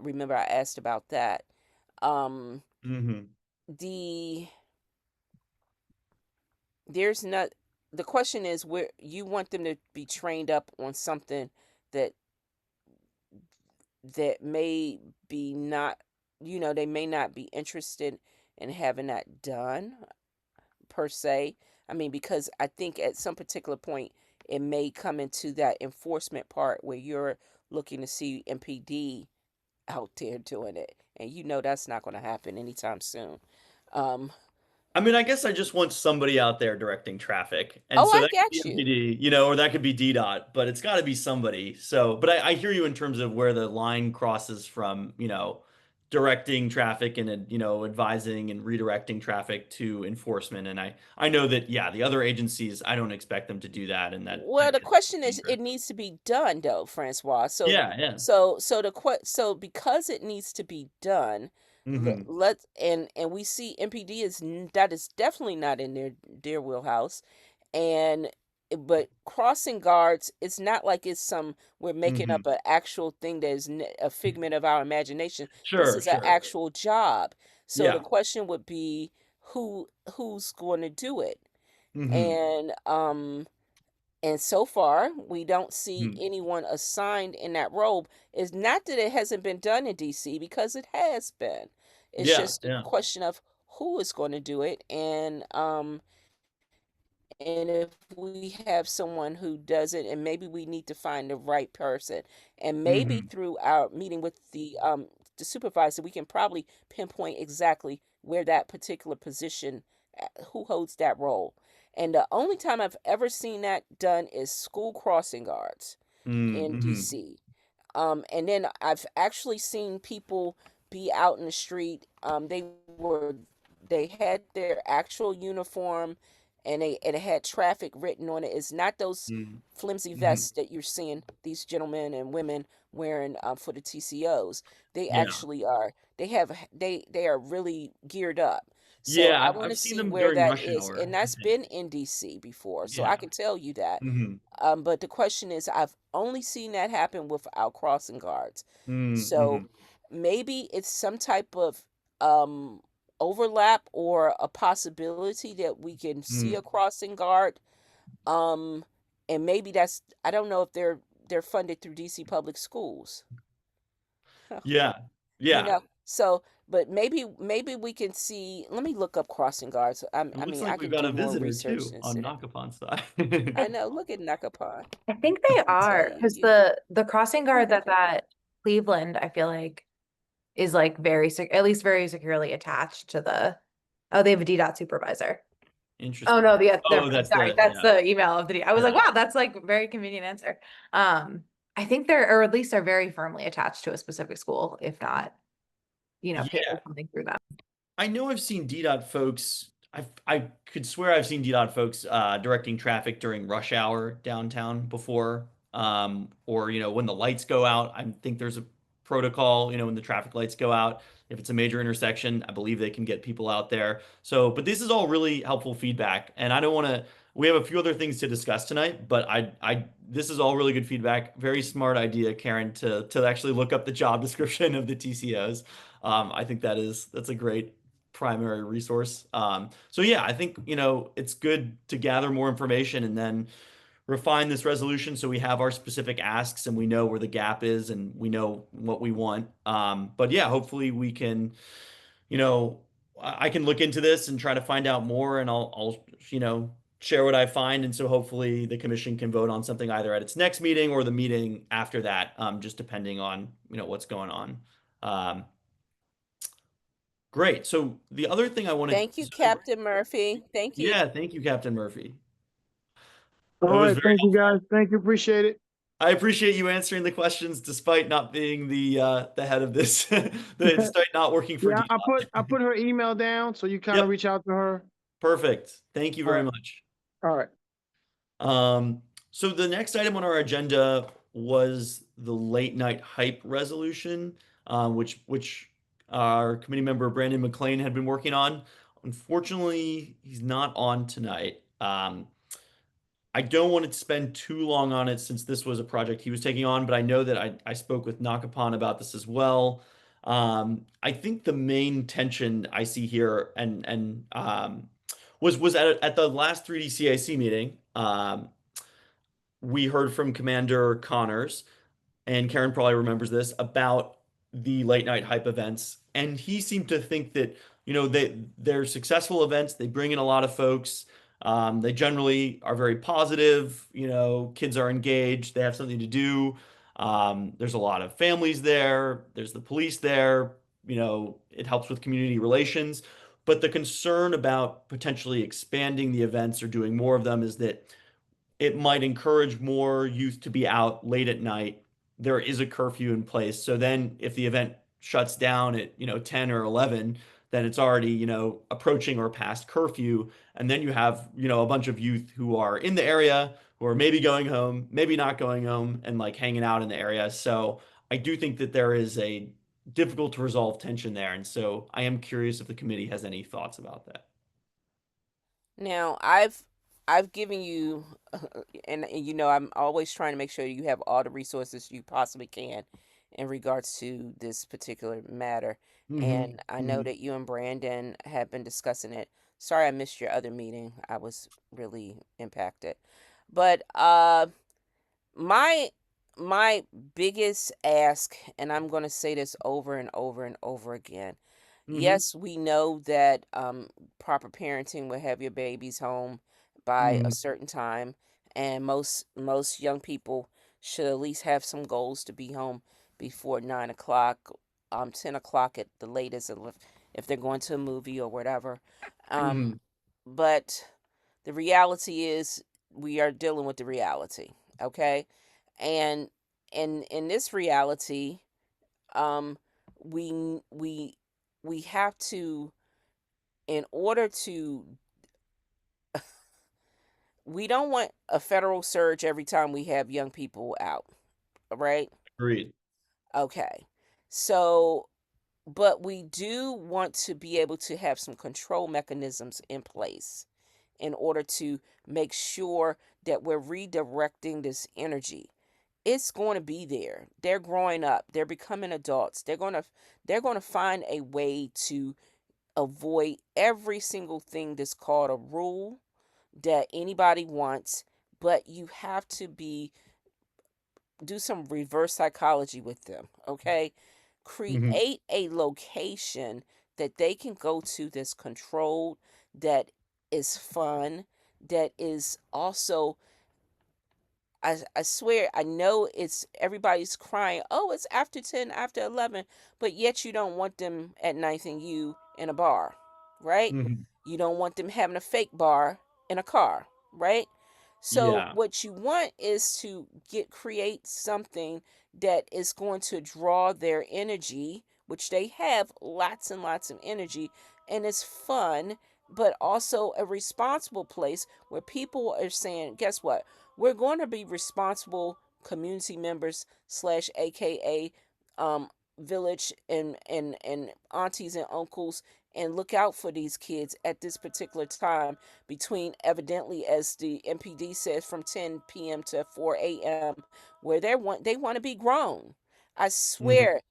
Remember, I asked about that. Um, Hmm. the there's not the question is where you want them to be trained up on something that may be not, they may not be interested in having that done per se. I mean, because I think at some particular point it may come into that enforcement part where you're looking to see MPD out there doing it, and that's not going to happen anytime soon. Um, I mean, I guess I just want somebody out there directing traffic. And oh, so I that could be got you. MPD, or that could be DDOT, but it's got to be somebody. So, but I hear you in terms of where the line crosses from, directing traffic and, advising and redirecting traffic to enforcement. And I know that, yeah, the other agencies, I don't expect them to do that. And Well, that the gets question is, dangerous. it needs to be done though, Francois. So, Yeah, yeah. so because it needs to be done, Hmm. let and we see MPD that is definitely not in their wheelhouse, and but crossing guards, it's not like it's some we're making Hmm. up an actual thing that is a figment of our imagination. This Sure, is an sure. actual job. So the Yeah. question would be who's going to do it, Hmm. and so far, we don't see anyone assigned in that role. It's not that it hasn't been done in DC, because it has been. It's Yeah, just a yeah. question of who is going to do it, and if we have someone who does it, and maybe we need to find the right person, and maybe Hmm. through our meeting with the supervisor, we can probably pinpoint exactly where that particular position, who holds that role. And the only time I've ever seen that done is school crossing guards in Mm-hmm. DC. And then I've actually seen people be out in the street. They had their actual uniform, and it had traffic written on it. It's not those flimsy Hmm. vests that you're seeing these gentlemen and women wearing for the TCOs. They Yeah. actually are. They are really geared up. So Yeah, I I've want to I've seen see them where during that rush is, hour, and I that's think. been in DC before, so I Yeah. can tell you that. Hmm. But the question is, I've only seen that happen with our crossing guards. So Mm-hmm. maybe it's some type of um, overlap or a possibility that we can see a crossing guard. Um, and maybe that's, I don't know if they're funded through DC public schools. Yeah. you Yeah. know So, but maybe we can see. Let me look up crossing guards. It I looks mean, like I we've can got do a more visitor research too and on sit. Nakapon's side. I know. Look at Nakapon. I think they Let me tell are because you. the crossing guard that's at Cleveland, I feel like is like at least very securely attached to the. Oh, they have a DDOT supervisor. Oh Interesting. no, never Oh, mind. that's Sorry, the, that's yeah, the email of the D. I was like, yeah. wow, that's like very convenient answer. I think they're, or at least they're very firmly attached to a specific school, if not, pay for Yeah. something through them. I know I've seen DDOT folks. I could swear I've seen DDOT folks directing traffic during rush hour downtown before, or when the lights go out. I think there's a protocol. When the traffic lights go out, if it's a major intersection, I believe they can get people out there. So, but this is all really helpful feedback, and I don't want to. We have a few other things to discuss tonight, but this is all really good feedback. Very smart idea, Karen, to actually look up the job description of the TCOs. I think that's a great primary resource. So yeah, I think, it's good to gather more information and then refine this resolution so we have our specific asks and we know where the gap is and we know what we want. But yeah, hopefully we can, you know, I can look into this and try to find out more and I'll share what I find. And so hopefully the commission can vote on something either at its next meeting or the meeting after that, just depending on, what's going on. Um, Great. So the other thing I wanted Thank you, Captain Murphy. Thank you. yeah, thank you, Captain Murphy. All That was right. very Thank you, helpful. guys. Thank you. Appreciate it. I appreciate you answering the questions despite not being the head of this, despite not working for Yeah, I DDOT. put her email down, so you kind of Yep, reach out to her. perfect. Thank you All very right. much. All right. So the next item on our agenda was the late night hype resolution, which our committee member Brandon McLean had been working on. Unfortunately, he's not on tonight. I don't want to spend too long on it since this was a project he was taking on, but I know that I spoke with Nakapan about this as well. I think the main tension I see here and was at the last 3D CIC meeting. We heard from Commander Connors, and Karen probably remembers this about the late night hype events. And he seemed to think that, they're successful events, they bring in a lot of folks. They generally are very positive, kids are engaged, they have something to do. There's a lot of families there, there's the police there, it helps with community relations. But the concern about potentially expanding the events or doing more of them is that it might encourage more youth to be out late at night. There is a curfew in place. So then if the event shuts down at, 10 or 11, then it's already, approaching or past curfew. And then you have, a bunch of youth who are in the area, who are maybe going home, maybe not going home, and like hanging out in the area. So I do think that there is a difficult to resolve tension there. And so I am curious if the committee has any thoughts about that. Now, I've given you, and I'm always trying to make sure you have all the resources you possibly can in regards to this particular matter. Hmm. And I know Hmm. that you and Brandon have been discussing it. Sorry I missed your other meeting. I was really impacted. But my my biggest ask, and I'm going to say this over and over and over again. Hmm. Yes, we know that proper parenting will have your babies home by a Hmm. certain time, and most young people should at least have some goals to be home before 9 o'clock, 10 o'clock at the latest, if they're going to a movie or whatever. Um, Hmm. but the reality is, we are dealing with the reality, okay? And in this reality, um, we we we have to, in order to, we don't want a federal surge every time we have young people out, right? Agreed. Okay. So, but we do want to be able to have some control mechanisms in place in order to make sure that we're redirecting this energy. It's going to be there. They're growing up. They're becoming adults. They're going to find a way to avoid every single thing that's called a rule that anybody wants, but you have to do some reverse psychology with them, okay? Hmm. Create a location that they can go to that's controlled, that is fun, that is also, I swear, I know it's everybody's crying, oh, it's after 10, after 11, but yet you don't want them at Ninth and U in a bar, right? Hmm. You don't want them having a fake bar in a car, right? So Yeah. what you want is to create something that is going to draw their energy, which they have lots and lots of energy, and it's fun, but also a responsible place where people are saying, guess what? We're going to be responsible community members slash AKA village and aunties and uncles, and look out for these kids at this particular time between, evidently, as the MPD says, from 10 p.m. to 4 a.m., where they want to be grown. I Hmm. swear,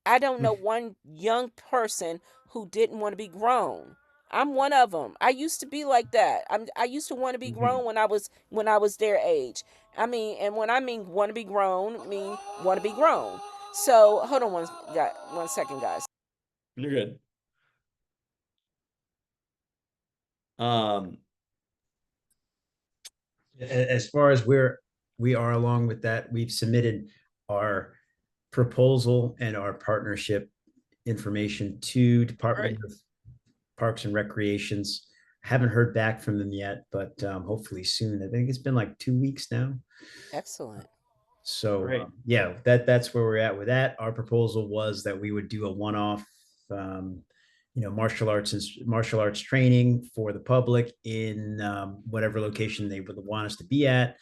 I don't know one young person who didn't want to be grown. I'm one of them. I used to be like that. I used to want to be Hmm. grown when I was their age. I mean, and when I mean want to be grown, I mean want to be grown. So hold on one second, guys. You're good. Um, As far as we are along with that, we've submitted our proposal and our partnership information to all right. Department of Parks and Recreations. Haven't heard back from them yet, but hopefully soon. I think it's been like 2 weeks now. Excellent. All So right. yeah, that's where we're at with that. Our proposal was that we would do a one-off, um, martial arts training for the public in whatever location they would want us to be at,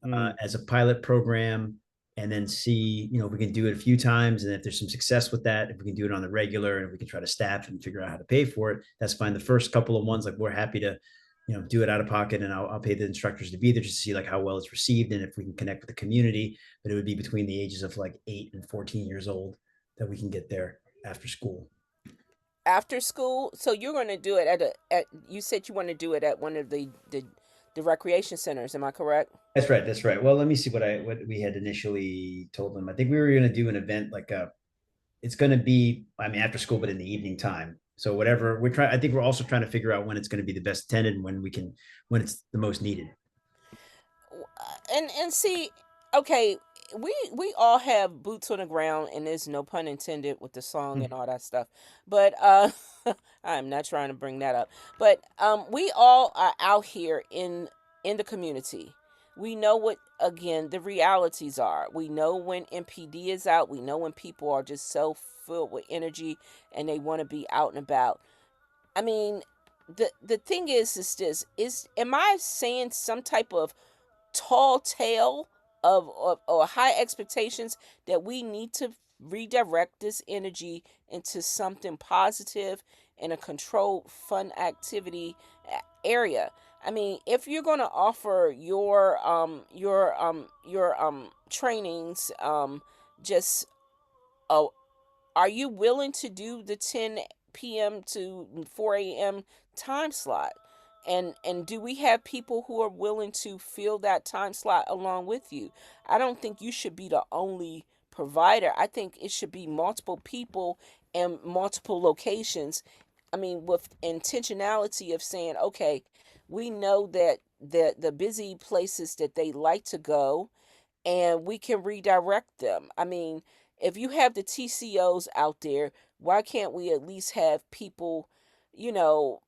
Mm. as a pilot program, and then see, if we can do it a few times, and if there's some success with that, if we can do it on the regular, and if we can try to staff and figure out how to pay for it, that's fine. The first couple of ones, like, we're happy to, do it out of pocket, and I'll pay the instructors to be there just to see like how well it's received and if we can connect with the community. But it would be between the ages of like 8 and 14 years old that we can get there after school. After school, so you're going to do it at you said you want to do it at one of the recreation centers, am I correct? That's right. That's right. Well, let me see what we had initially told them. I think we were going to do an event like it's going to be, I mean, after school, but in the evening time. So whatever we're trying, I think we're also trying to figure out when it's going to be the best attended and when it's the most needed. And see, okay, we all have boots on the ground, and there's no pun intended with the song and all that stuff, but I'm not trying to bring that up, but we all are out here in the community. We know what, again, the realities are. We know when MPD is out. We know when people are just so filled with energy and they want to be out and about. I mean, the thing is this, is am I saying some type of tall tale of or high expectations that we need to redirect this energy into something positive in a controlled fun activity area? I mean, if you're going to offer your trainings, just uh, are you willing to do the 10 p.m. to 4 a.m. time slot? And do we have people who are willing to fill that time slot along with you? I don't think you should be the only provider. I think it should be multiple people and multiple locations. I mean, with intentionality of saying, okay, we know that the busy places that they like to go, and we can redirect them. I mean, if you have the TCOs out there, why can't we at least have people, you know,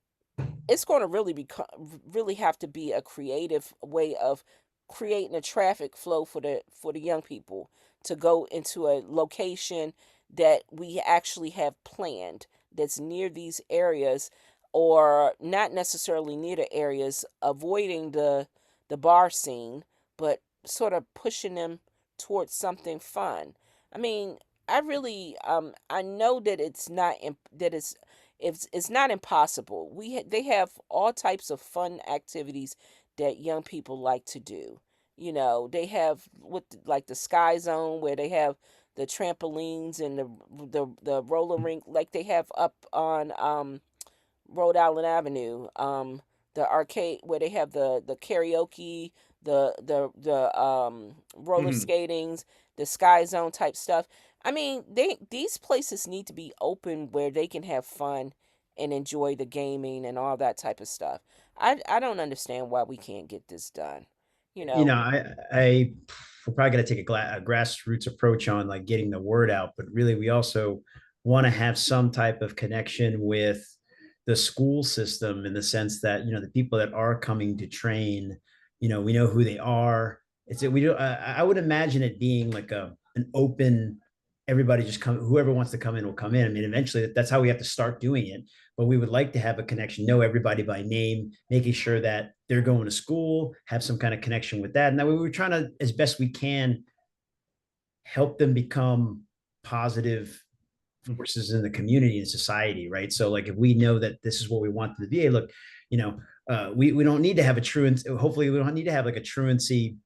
it's going to really have to be a creative way of creating a traffic flow for the young people to go into a location that we actually have planned, that's near these areas, or not necessarily near the areas, avoiding the bar scene, but sort of pushing them towards something fun. I mean, I really I know that it's not impossible. They have all types of fun activities that young people like to do. You know, they have with like the Sky Zone, where they have the trampolines and the roller rink, like they have up on Rhode Island Avenue. The arcade where they have the karaoke, the roller Mhm. skatings, the Sky Zone type stuff. I mean, these places need to be open where they can have fun and enjoy the gaming and all that type of stuff. I don't understand why we can't get this done. You You know, know, I we're probably going to take a grassroots approach on like getting the word out, but really we also want to have some type of connection with the school system in the sense that the people that are coming to train, we know who they are. It's we do. I would imagine it being like an open. Everybody just come. Whoever wants to come in will come in. I mean, eventually that's how we have to start doing it. But we would like to have a connection, know everybody by name, making sure that they're going to school, have some kind of connection with that. And that way we're trying to, as best we can, help them become positive forces in the community and society, right? So like if we know that this is what we want them to be, hey, look, we don't need to have a truancy. Hopefully we don't need to have like a truancy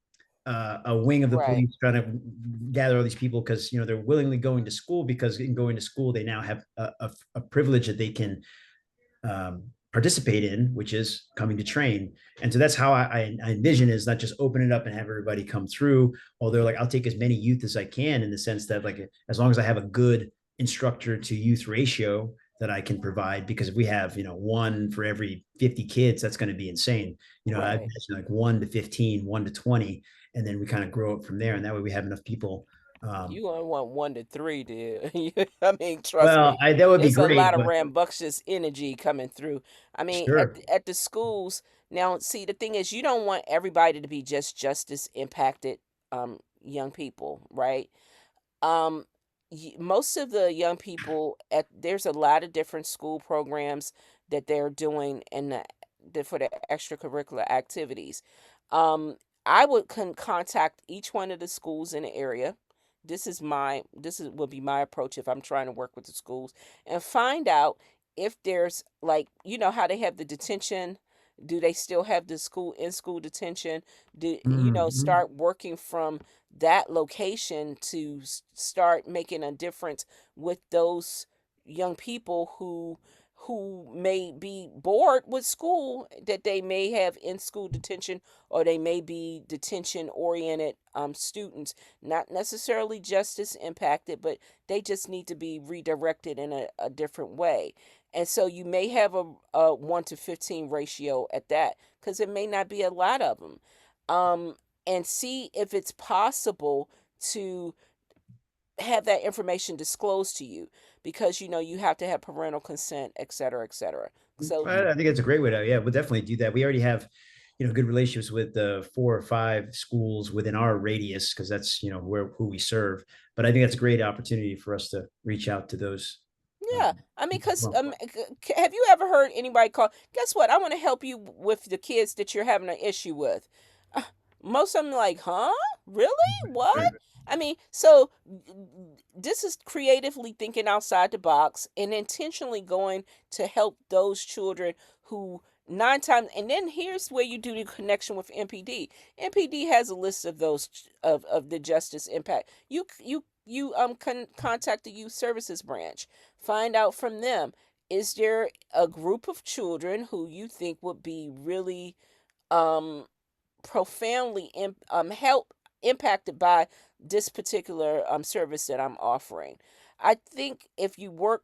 a wing of the right, police trying to gather all these people because they're willingly going to school because in going to school they now have a privilege that they can participate in, which is coming to train. And so that's how I envision is not just open it up and have everybody come through. Although like I'll take as many youth as I can in the sense that like as long as I have a good instructor to youth ratio that I can provide, because if we have one for every 50 kids, that's going to be insane. I right. imagine like 1 to 15, 1 to 20, and then we kind of grow it from there. And that way we have enough people. You only want 1 to 3, dude. I mean, trust Well, me, that would be it's a lot great, of but rambunctious energy coming through. I mean, sure. at the schools now. See, the thing is, you don't want everybody to be just justice impacted young people, right? um Most of the young people at there's a lot of different school programs that they're doing in for the extracurricular activities. um I would contact each one of the schools in the area. This is would be my approach if I'm trying to work with the schools, and find out if there's, like, how they have the detention. Do they still have the school detention? Do Mhm. start working from that location to start making a difference with those young people who may be bored with school, that they may have in school detention, or they may be detention oriented students, not necessarily justice impacted, but they just need to be redirected in a different way. And so you may have a 1 to 15 ratio at that, because it may not be a lot of them. um, and see if it's possible to have that information disclosed to you, because you have to have parental consent, et cetera, et cetera. So I think it's a great way to, yeah, we'll definitely do that. We already have, good relationships with the 4 or 5 schools within our radius because that's, who we serve. But I think that's a great opportunity for us to reach out to those. yeah, I mean, because Well, have you ever heard anybody call? Guess what? I want to help you with the kids that you're having an issue with. Uh, Most of them like, huh? Really? What? I mean, so this is creatively thinking outside the box and intentionally going to help those children who 9 times. And then here's where you do the connection with MPD. MPD has a list of those of the justice impact. Contact the youth services branch. Find out from them, is there a group of children who you think would be really um profoundly help impacted by this particular service that I'm offering. I think if you work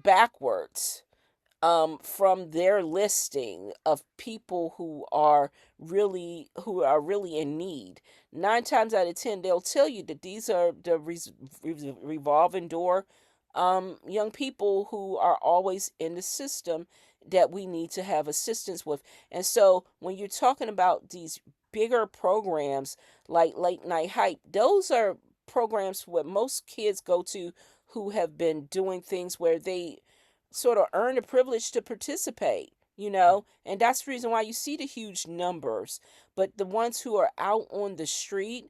backwards from their listing of people who are really in need, 9 times out of 10 they'll tell you that these are the revolving door young people who are always in the system that we need to have assistance with. And so when you're talking about these bigger programs like late night hype, those are programs what most kids go to who have been doing things where they sort of earn the privilege to participate, and that's the reason why you see the huge numbers. But the ones who are out on the street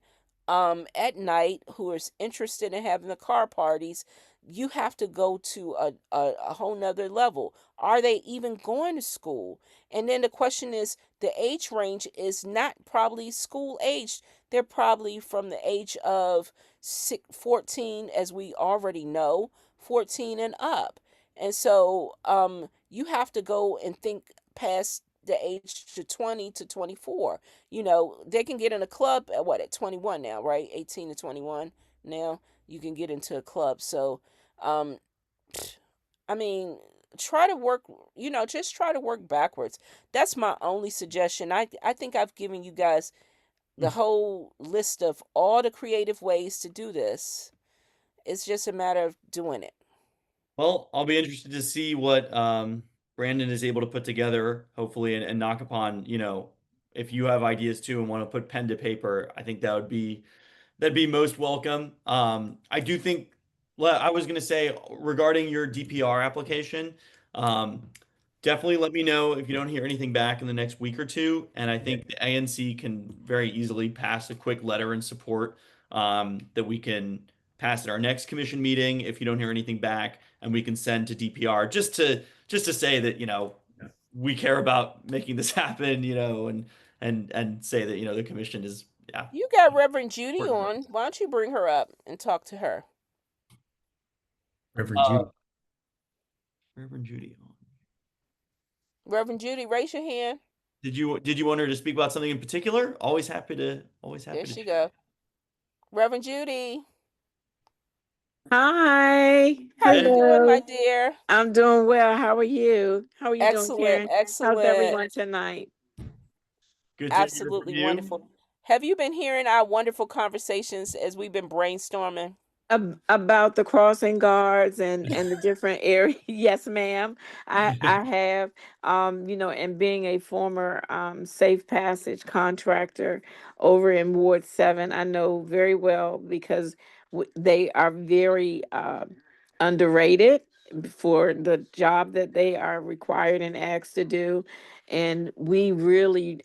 at night, who is interested in having the car parties, you have to go to a whole nother level. Are they even going to school? And then the question is, the age range is not probably school age. They're probably from the age of 14, as we already know, 14 and up. And so you have to go and think past the age to 20 to 24. They can get in a club at what, at 21 now, right? 18 to 21 now. you can get into a club. So, um, I mean, try to work, just try to work backwards. That's my only suggestion. I think I've given you guys the whole list of all the creative ways to do this. It's just a matter of doing it. Well, I'll be interested to see what Brandon is able to put together, hopefully, and knock upon, if you have ideas too and want to put pen to paper, I think that'd be most welcome. I do think, well, I was going to say regarding your DPR application, um, definitely let me know if you don't hear anything back in the next week or two. And I think the ANC can very easily pass a quick letter in support that we can pass at our next commission meeting if you don't hear anything back, and we can send to DPR just to say that we care about making this happen, and say that the commission is yeah. You got Reverend Judy on. Why don't you bring her up and talk to her? Reverend Judy. Reverend Judy. Reverend Judy, raise your hand. Did you want her to speak about something in particular? Always happy There to she share. go. Reverend Judy, Hi. how you doing, my Hello. dear? I'm doing well. How are you? How are you doing, Excellent, Karen? How's excellent. everyone tonight? Good to hear from Absolutely you. wonderful. Have you been hearing our wonderful conversations as we've been brainstorming? About the crossing guards and the different areas. Yes, ma'am. I have and being a former safe passage contractor over in Ward 7, I know very well because they are very underrated for the job that they are required and asked to do. And we really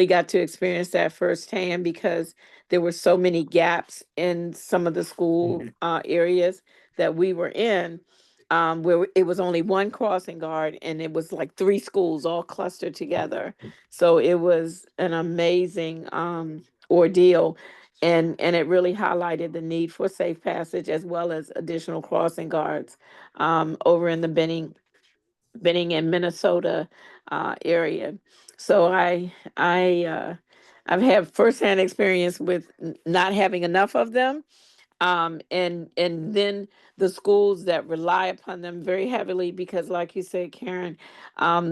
got to experience that firsthand because there were so many gaps in some of the school areas that we were in, where it was only one crossing guard and it was like three schools all clustered together. So it was an amazing ordeal. And it really highlighted the need for safe passage as well as additional crossing guards over in the Benning and Minnesota area. So I've had firsthand experience with not having enough of them, and then the schools that rely upon them very heavily because, like you said, Karen,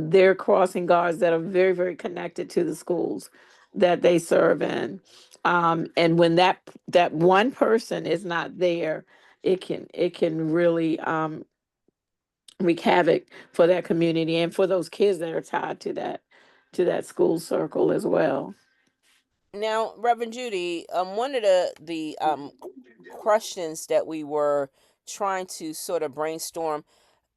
they're crossing guards that are very very connected to the schools that they serve in, and when that one person is not there, it can really wreak havoc for that community and for those kids that are tied to that school circle as well. Now, Reverend Judy, one of the questions that we were trying to sort of brainstorm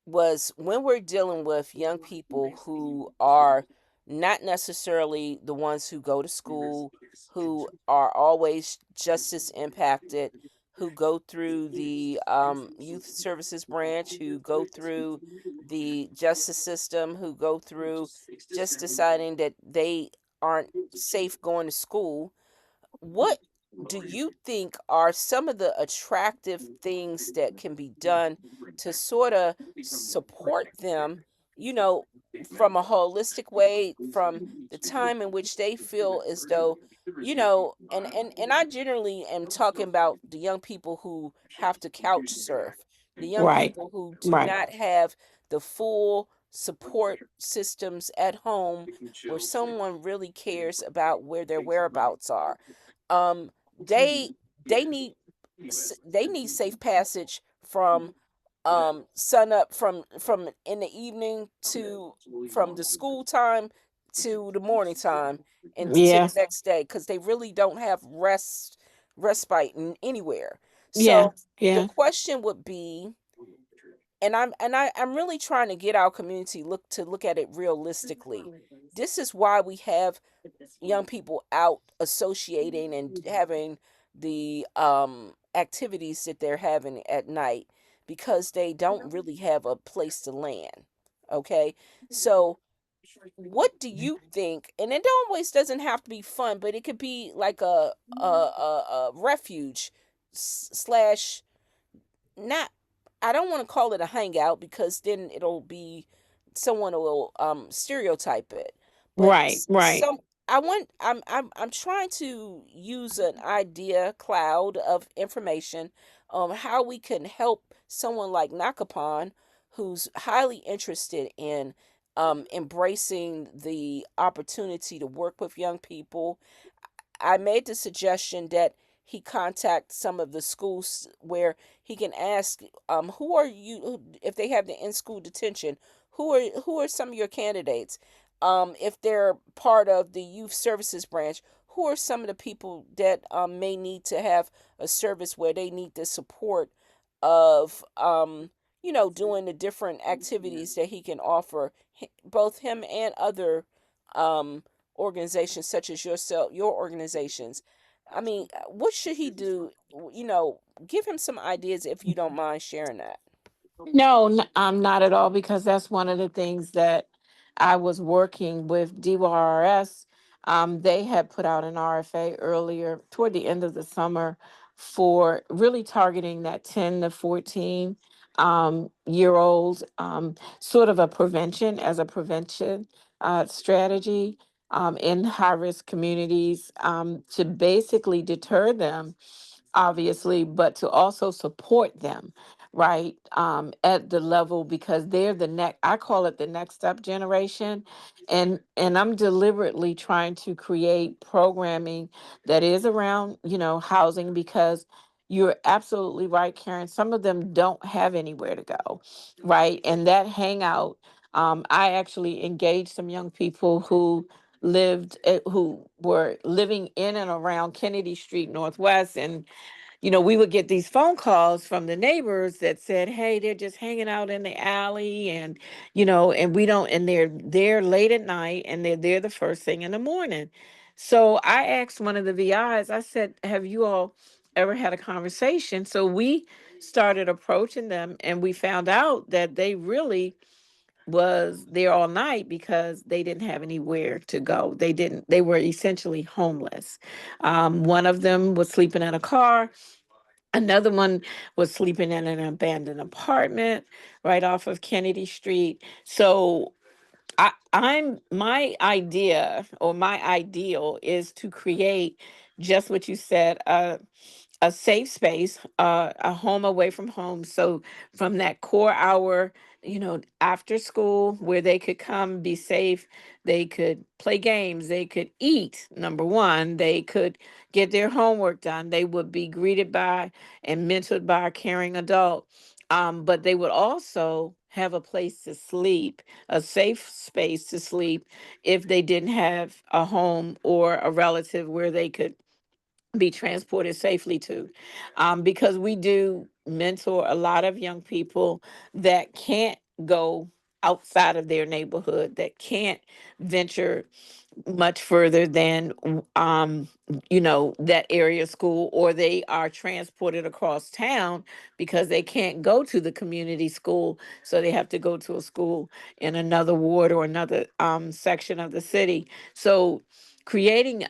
was when we're dealing with young people who are not necessarily the ones who go to school, who are always justice impacted, who go through the youth services branch, who go through the justice system, who go through just deciding that they aren't safe going to school. What do you think are some of the attractive things that can be done to sort of support them, you know, from a holistic way, from the time in which they feel as though, and I generally am talking about the young people who have to couch surf, the young Right, people who do right. not have the full support systems at home where someone really cares about where their whereabouts are. um they they need they need safe passage from sun up, from in the evening to from the school time to the morning time and to the Yeah, next day, because they really don't have respite anywhere. yeah, So the yeah. question would be, I'm really trying to get our community look at it realistically. This is why we have young people out associating and having the activities that they're having at night, because they don't really have a place to land. Okay, so what do you think? And it always doesn't have to be fun, but it could be like a refuge slash, not, I don't want to call it a hangout because then it'll be someone will stereotype it, but Right, right. I'm trying to use an idea cloud of information how we can help someone like Nakapon who's highly interested in embracing the opportunity to work with young people. I made the suggestion that he contact some of the schools where he can ask, who are you, if they have the in-school detention, who are some of your candidates? If they're part of the youth services branch, who are some of the people that may need to have a service where they need the support of, doing the different activities that he can offer, both him and other um, organizations such as your organizations. I mean, what should he do? Give him some ideas if you don't mind sharing that. No, not at all, because that's one of the things that I was working with DYRS. They had put out an RFA earlier toward the end of the summer for really targeting that 10 to 14 year olds, sort of a prevention strategy in high risk communities, to basically deter them, obviously, but to also support them, right? At the level, because they're the next, I call it the next up generation. And I'm deliberately trying to create programming that is around, housing, because you're absolutely right, Karen. Some of them don't have anywhere to go, right? And that hangout, I actually engaged some young people who were living in and around Kennedy Street Northwest. And we would get these phone calls from the neighbors that said, "Hey, they're just hanging out in the alley, and and we don't, and they're there late at night, and they're there the first thing in the morning." So I asked one of the VIs, I said, "Have you all ever had a conversation?" So we started approaching them, and we found out that they really was there all night because they didn't have anywhere to go. They were essentially homeless. One of them was sleeping in a car. Another one was sleeping in an abandoned apartment right off of Kennedy Street. So I'm my idea, or my ideal, is to create just what you said, a safe space, a home away from home. So from that core hour, after school, where they could come, be safe, they could play games, they could eat, number one, they could get their homework done, they would be greeted by and mentored by a caring adult. But they would also have a place to sleep, a safe space to sleep, if they didn't have a home or a relative where they could be transported safely to. Because we do mentor a lot of young people that can't go outside of their neighborhood, that can't venture much further than that area school, or they are transported across town because they can't go to the community school, so they have to go to a school in another ward or another section of the city. So creating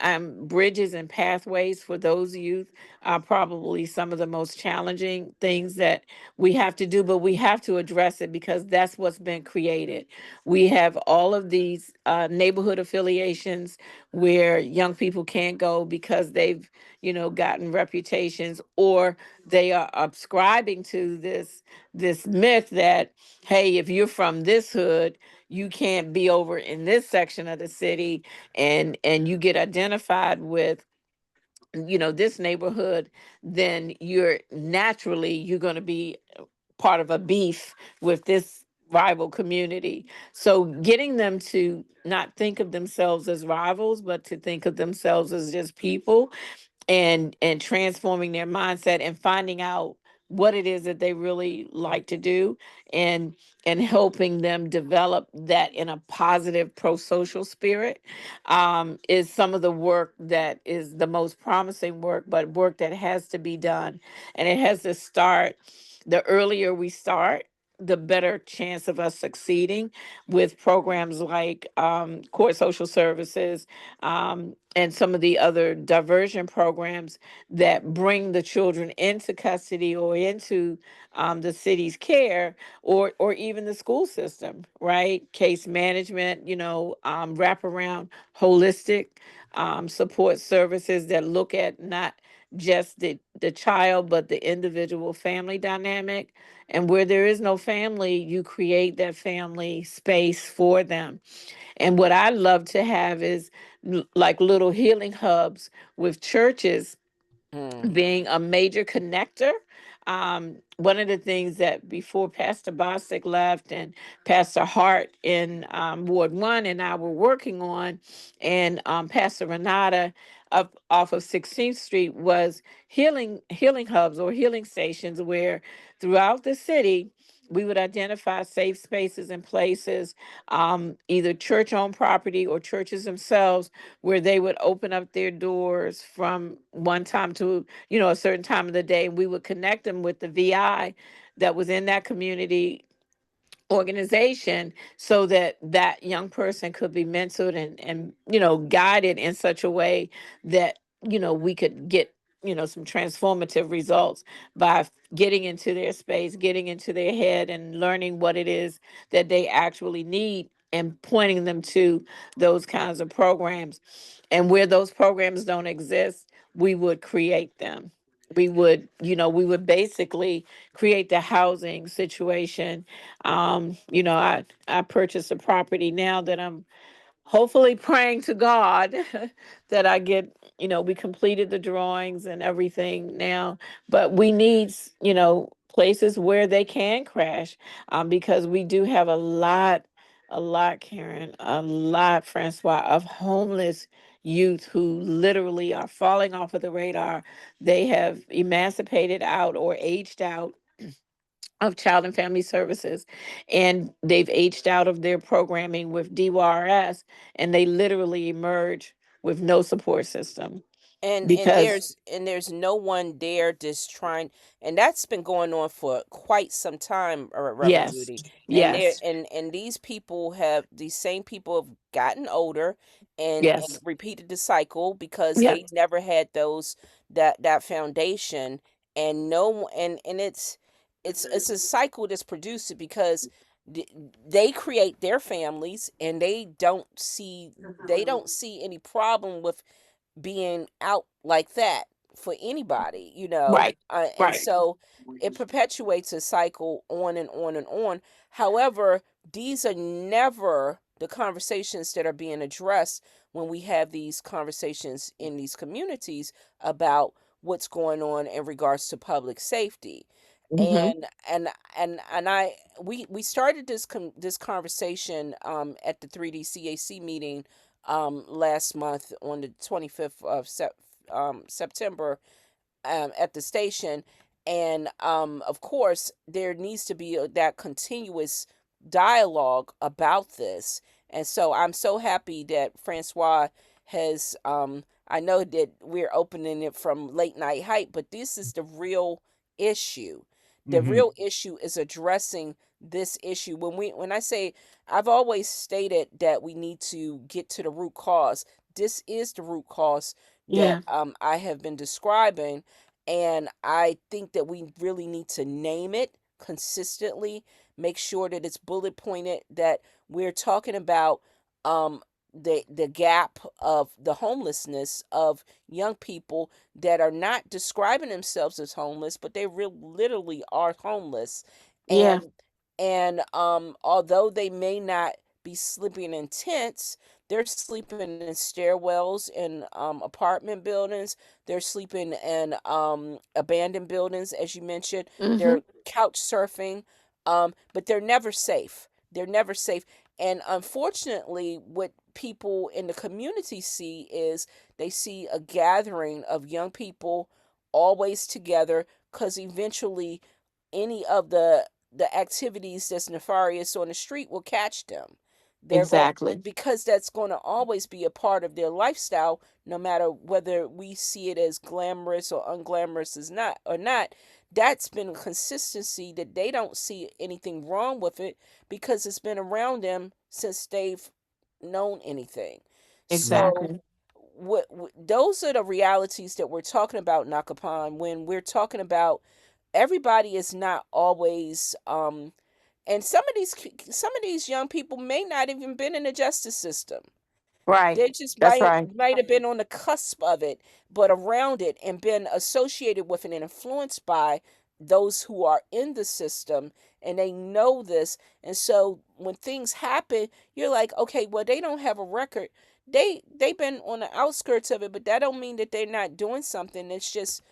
bridges and pathways for those youth are probably some of the most challenging things that we have to do, but we have to address it because that's what's been created. We have all of these neighborhood affiliations where young people can't go because they've, gotten reputations, or they are subscribing to this myth that, hey, if you're from this hood, you can't be over in this section of the city, and you get identified with this neighborhood, then you're going to be part of a beef with this rival community. So getting them to not think of themselves as rivals, but to think of themselves as just people, and transforming their mindset and finding out what it is that they really like to do, and helping them develop that in a positive pro-social spirit, is some of the work that is the most promising work, but work that has to be done. And it has to start, the earlier we start, the better chance of us succeeding with programs like court social services, and some of the other diversion programs that bring the children into custody or into the city's care, or even the school system, right? Case management, wraparound, holistic support services that look at not just the child, but the individual family dynamic. And where there is no family, you create that family space for them. And what I love to have is like little healing hubs with churches Mm. being a major connector. One of the things that before Pastor Bostic left and Pastor Hart in Ward 1 and I were working on, and Pastor Renata up off of 16th Street, was healing hubs or healing stations where throughout the city we would identify safe spaces and places, either church owned property or churches themselves, where they would open up their doors from one time to, a certain time of the day. And we would connect them with the VI that was in that community organization, so that that young person could be mentored and guided in such a way that we could get some transformative results by getting into their space, getting into their head, and learning what it is that they actually need, and pointing them to those kinds of programs. And where those programs don't exist, we would create them. We would basically create the housing situation. I purchased a property now that I'm hopefully praying to God that I get, we completed the drawings and everything now, but we need, places where they can crash, because we do have a lot, Karen, a lot, Francois, of homeless youth who literally are falling off of the radar. They have emancipated out or aged out of Child and Family Services, and they've aged out of their programming with DYRS, and they literally emerge with no support system And because there's no one there just trying, and that's been going on for quite some time, Reverend yes, Judy. And there yes, and these people have these same people have gotten older and yes, repeated the cycle because yeah, they never had those that foundation. And no, and it's a cycle that's produced because th- they create their families, and they don't see any problem with being out like that for anybody, right, and right, so it perpetuates a cycle on and on and on. However, these are never the conversations that are being addressed when we have these conversations in these communities about what's going on in regards to public safety. hmm, And and and and I we we started this conversation at the 3D CAC meeting last month on the 25th of September, at the station. And of course, there needs to be that continuous dialogue about this. And so I'm so happy that Francois has, I know that we're opening it from late night hype, but this is the real issue. The Hmm. real issue is addressing this issue. When I say, I've always stated that we need to get to the root cause. This is the root cause that yeah, I have been describing, and I think that we really need to name it consistently, make sure that it's bullet pointed, that we're talking about um, the gap of the homelessness of young people that are not describing themselves as homeless, but they literally are homeless. yeah, And although they may not be sleeping in tents, they're sleeping in stairwells in apartment buildings. They're sleeping in abandoned buildings, as you mentioned. hmm, They're couch surfing, but they're never safe. They're never safe. And unfortunately, what people in the community see is they see a gathering of young people always together, because eventually any of the activities that's nefarious on the street will catch them. They're going, exactly, because that's going to always be a part of their lifestyle, no matter whether we see it as glamorous or unglamorous as not or not. that's been a consistency that they don't see anything wrong with it because it's been around them since they've known anything. So Exactly. those are the realities that we're talking about, Nakapan, when we're talking about everybody is not always and some of these young people may not even been in the justice system. Right. They just That's right. might have been on the cusp of it, but around it and been associated with it and influenced by those who are in the system, and they know this. And so when things happen, you're like, okay, well, they don't have a record. They've been on the outskirts of it, but that don't mean that they're not doing something. It's just,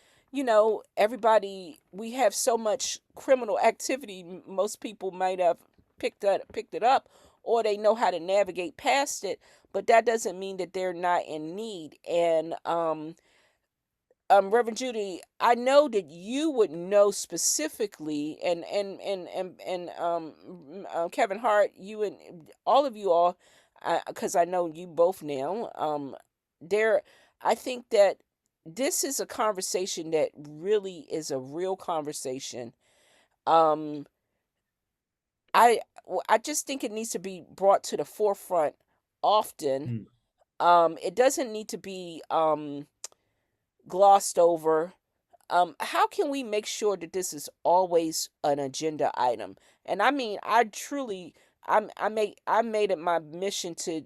everybody, we have so much criminal activity. Most people might have picked it up, or they know how to navigate past it, but that doesn't mean that they're not in need. And Reverend Judy, I know that you would know specifically, and Kevin Hart, you and all of you all, because I know you both now. There, I think that this is a conversation that really is a real conversation. Um, I just think it needs to be brought to the forefront often. Mm. It doesn't need to be glossed over. How can we make sure that this is always an agenda item? And I mean, I made it my mission to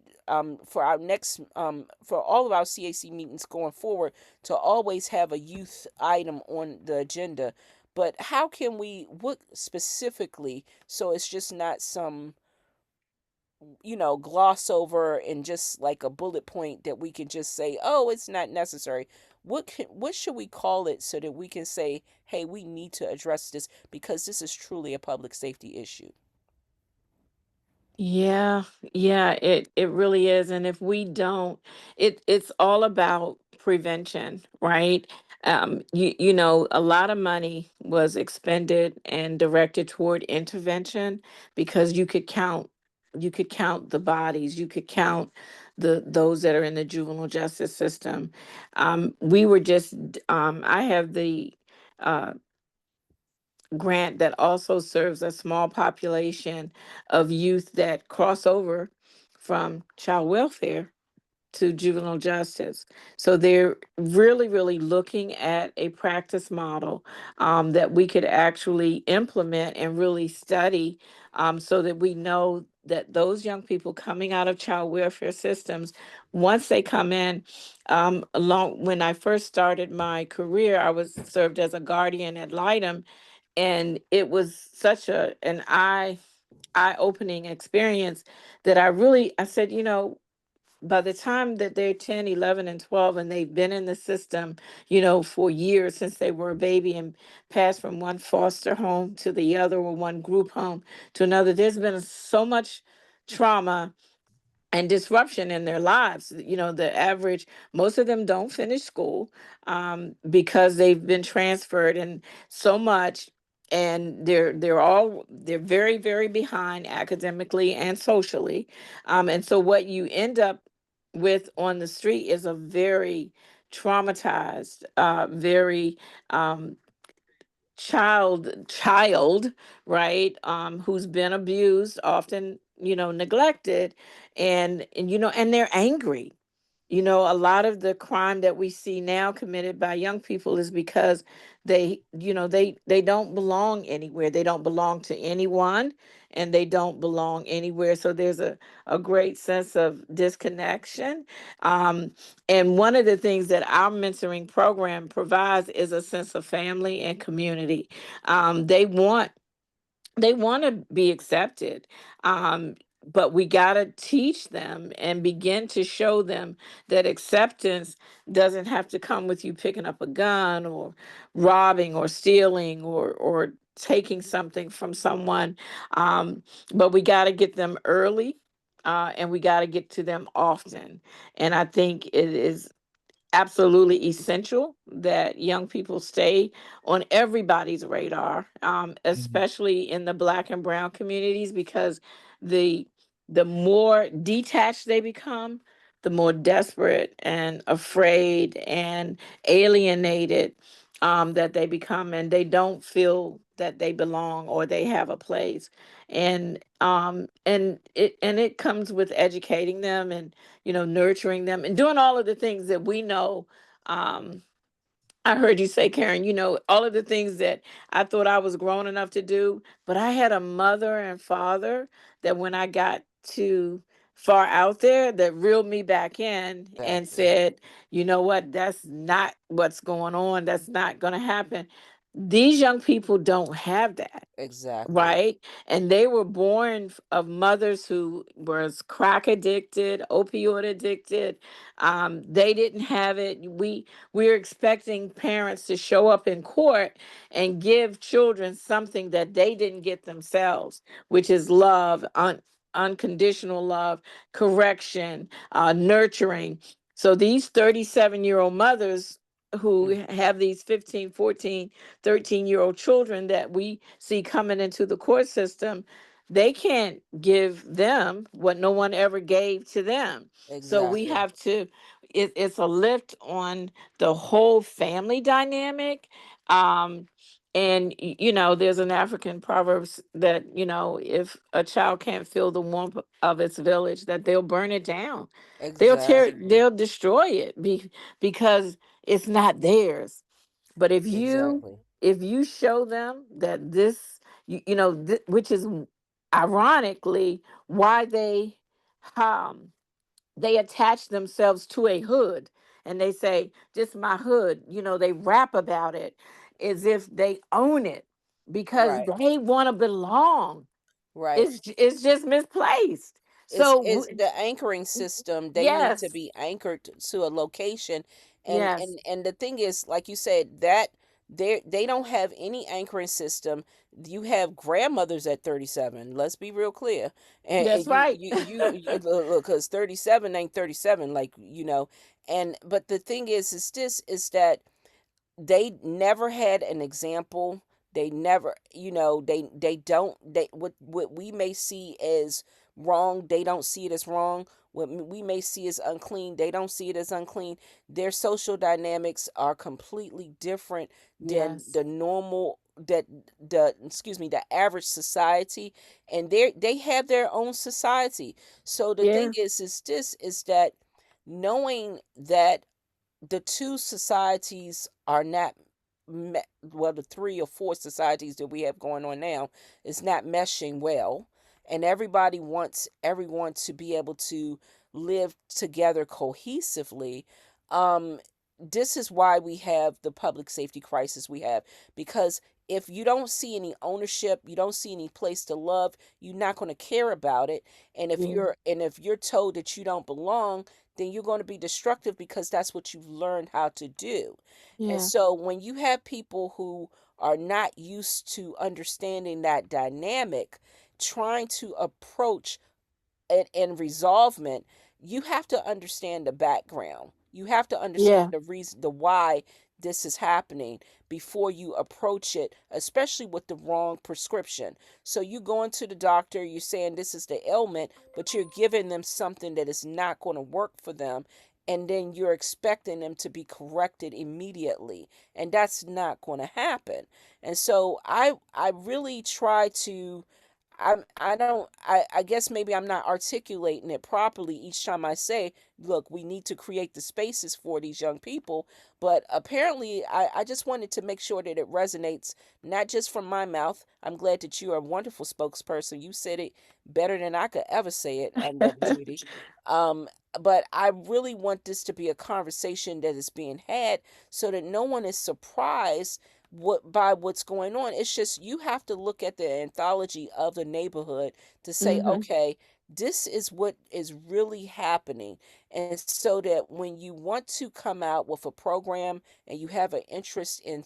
for our next for all of our CAC meetings going forward to always have a youth item on the agenda. But how can we, what specifically, so it's just not some, gloss over and just like a bullet point that we can just say, oh, it's not necessary. What should we call it so that we can say, hey, we need to address this because this is truly a public safety issue? Yeah, yeah, it really is. And if we don't, it's all about prevention, right? A lot of money was expended and directed toward intervention because you could count the bodies, you could count those that are in the juvenile justice system. We were just I have the uh grant that also serves a small population of youth that cross over from child welfare to juvenile justice. So they're really, really looking at a practice model that we could actually implement and really study, so that we know that those young people coming out of child welfare systems, once they come in, along when I first started my career, I was served as a guardian ad litem, and it was such an eye-opening experience that I said, by the time that they're 10, 11, and 12, and they've been in the system, for years since they were a baby and passed from one foster home to the other or one group home to another, there's been so much trauma and disruption in their lives. The average, most of them don't finish school because they've been transferred and so much, and they're very, very behind academically and socially. And so what you end up with on the street is a very traumatized, very um, child, right, who's been abused, often, neglected, and they're angry. A lot of the crime that we see now committed by young people is because they don't belong anywhere. They don't belong to anyone, and they don't belong anywhere. So there's a great sense of disconnection. Um, and one of the things that our mentoring program provides is a sense of family and community. They want to be accepted, um, but we got to teach them and begin to show them that acceptance doesn't have to come with you picking up a gun or robbing or stealing or taking something from someone. But we got to get them early, and we got to get to them often. And I think it is absolutely essential that young people stay on everybody's radar, Mhm. especially in the Black and Brown communities, because the the more detached they become, the more desperate and afraid and alienated that they become, and they don't feel that they belong or they have a place. And it comes with educating them, and nurturing them, and doing all of the things that we know. um I heard you say, Karen, all of the things that I thought I was grown enough to do, but I had a mother and father that when I got too far out there, that reeled me back in and Exactly. said, you know what, that's not what's going on. That's not going to happen. These young people don't have that. Exactly. Right. And they were born of mothers who was crack addicted, opioid addicted. They didn't have it. We're expecting parents to show up in court and give children something that they didn't get themselves, which is love, unconditional love, correction, nurturing. So these 37-year-old mothers who have these 15, 14, 13-year-old children that we see coming into the court system, they can't give them what no one ever gave to them. So we Exactly. have to, it's a lift on the whole family dynamic. And there's an African proverb that, if a child can't feel the warmth of its village, that they'll burn it down. Exactly. They'll destroy it because it's not theirs. But Exactly. if you show them that this, which is ironically why they attach themselves to a hood, and they say, just my hood, they rap about it as if they own it because Right. they want to belong. Right. It's just misplaced. It's So it's the anchoring system. They need to yes, be anchored to a location, and yes, and the thing is, like you said, that they don't have any anchoring system. You have grandmothers at 37. Let's be real clear, and that's you right. look, because 37 ain't 37, like and but the thing is this is that they never had an example. They never, they don't, what we may see as wrong, they don't see it as wrong. What we may see as unclean, they don't see it as unclean. Their social dynamics are completely different than Yes. the normal, that the excuse me, the average society, and they have their own society. So the thing Yeah. is this is that knowing that the two societies are not well, the three or four societies that we have going on now is not meshing well, and everybody wants everyone to be able to live together cohesively. um this is why we have the public safety crisis we have, because if you don't see any ownership, you don't see any place to love, you're not going to care about it. And if Yeah. you're told that you don't belong, then you're going to be destructive, because that's what you've learned how to do. And Yeah. so when you have people who are not used to understanding that dynamic, trying to approach it in resolvement, you have to understand the background. You have to understand Yeah. the reason, the why this is happening before you approach it, especially with the wrong prescription. So you going to the doctor, you're saying this is the ailment, but you're giving them something that is not going to work for them. And then you're expecting them to be corrected immediately. And that's not going to happen. And so I really try to I guess maybe I'm not articulating it properly each time I say, look, we need to create the spaces for these young people. But apparently I just wanted to make sure that it resonates, not just from my mouth. I'm glad that you are a wonderful spokesperson. You said it better than I could ever say it, Mother Judy. Um, but I really want this to be a conversation that is being had so that no one is surprised by what's going on. It's just you have to look at the anthology of the neighborhood to say, Hmm. okay, this is what is really happening. And so that when you want to come out with a program and you have an interest in